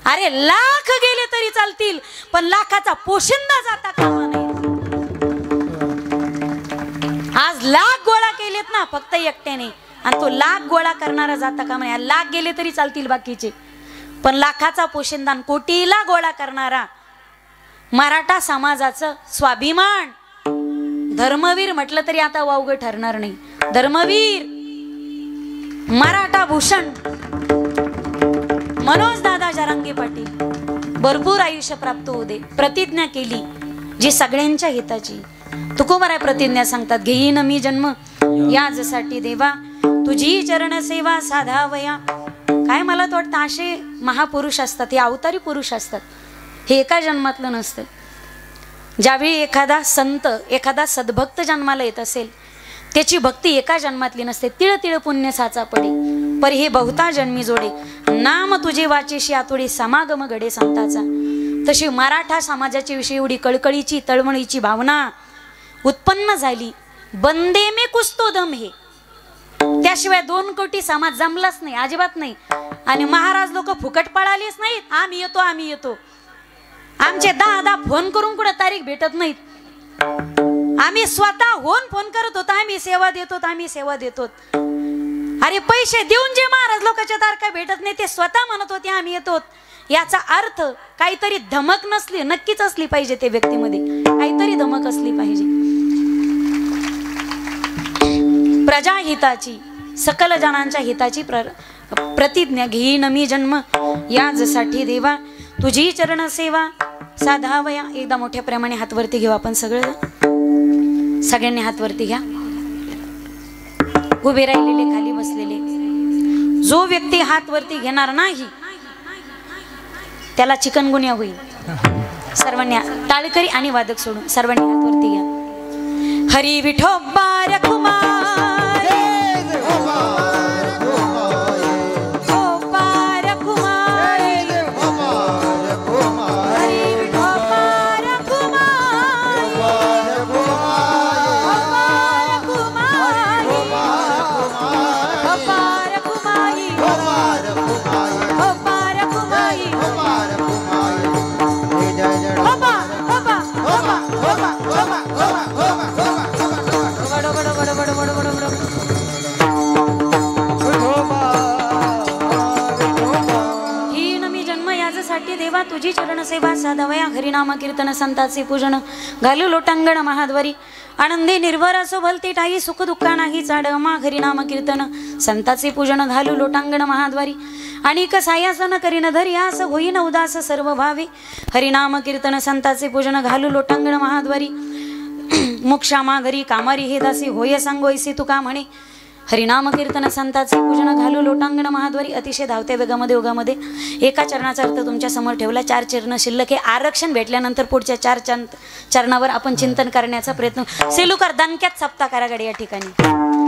अरे लाख गेले तरी चालतील, पण लाखाचा पोशिंदा जाता कामा नये. आज लाख गोळा केलेत ना फक्त एकट्याने, आणि तो लाख गोळा करणारा जाता कामा नये. लाख गेले तरी चालतील बाकीचे, पण लाखाचा पोशिंदा कोटीला गोळा करणारा मराठा समाजाचं स्वाभिमान, धर्मवीर म्हटलं तरी आता वावगं ठरणार नाही. धर्मवीर मराठा भूषण मनोज दादा जरांगे पाटील भरपूर आयुष्य प्राप्त होऊ दे. प्रतिज्ञा केली जी सगळ्यांच्या हिताची. तुकोबराय प्रतिज्ञा सांगतात, घेईन मी जन्म याजसाठी देवा तुझी चरण सेवा साधावया. काय मला तर वाटतं असे महापुरुष असतात, हे अवतारी पुरुष असतात, हे एका जन्मातलं नसतं. ज्यावेळी एखादा संत, एखादा सद्भक्त जन्माला येत असेल, त्याची भक्ती एका जन्मातली नसते. तिळ तिळ पुण्य साचा पडे, पर हे बहुता जन्मी जोडे. नाम तुझे वाचेशी आतुडे, समागम घडे संताचा. तशी मराठा समाजाच्या विषयी एवढी कळकळीची तळमळीची भावना उत्पन्न झाली. बंदे में कुछ तो दम हे, त्याशिवाय 2 कोटी समाज जमलाच नाही, अजिबात नाही. आणि महाराज लोक फुकट पळालीच नाहीत. आम्ही येतो, आम्ही येतो. आमचे 10 फोन करून कुठं तारीख भेटत नाहीत. आम्ही स्वतः होऊन फोन करत होतो, आम्ही सेवा देतो, आम्ही सेवा देतो. अरे पैसे देऊन जे महाराज लोकांच्या तारखा भेटत नाही ते स्वतः म्हणत होते आम्ही येतो. याचा अर्थ काहीतरी धमक नसली, नक्कीच असली पाहिजे ते व्यक्तीमध्ये, काहीतरी धमक असली पाहिजे. प्रजाहिताची, सकल जनांच्या हिताची प्रतिज्ञा घेईन मी जन्म यासाठी देवा, तुझी चरण सेवा साधावया. एकदा मोठ्या प्रमाणे हात वरती घेऊ आपण सगळ्यांनी हात वरती घ्या. उभे राहिलेले, खाली बसलेले, जो व्यक्ती हात वरती घेणार नाही त्याला चिकनगुन्या होईल. सर्वांनी टाळकरी आणि वादक सोडून सर्वांनी हात वरती घ्या. हरी विठोबा रखुमाई, देवा तुझी चरण सेवा साधावया. हरिनाम कीर्तन संताचे पूजन घालू लोटांगण महाद्वारी, आनंदी निर्भर असो भलती टाई, सुख दुःख नाही चाड मा. हरिनाम कीर्तन संताचे पूजन घालू लोटांगण महाद्वारी, अनेक सायासन करीन धरी आस होईन उदास सर्व भावे. हरिनाम कीर्तन संताचे पूजन घालू लोटांगण महाद्वारी, मोक्षामा घरी कामारी हे दासी होय सांगोयसी तुका म्हणे. हरिनाम कीर्तन संताचे पूजन घालू लोटांगण महाद्वारी. अतिशय धावत्या वेगामध्ये ओगामध्ये एका चरणाचा अर्थ तुमच्या समोर ठेवला. 4 चरण शिल्लक आहे. आरक्षण भेटल्यानंतर पुढच्या 4 चरणावर आपण चिंतन करण्याचा प्रयत्न. सेलुकर दणक्यात सप्ता करा गाडी या ठिकाणी.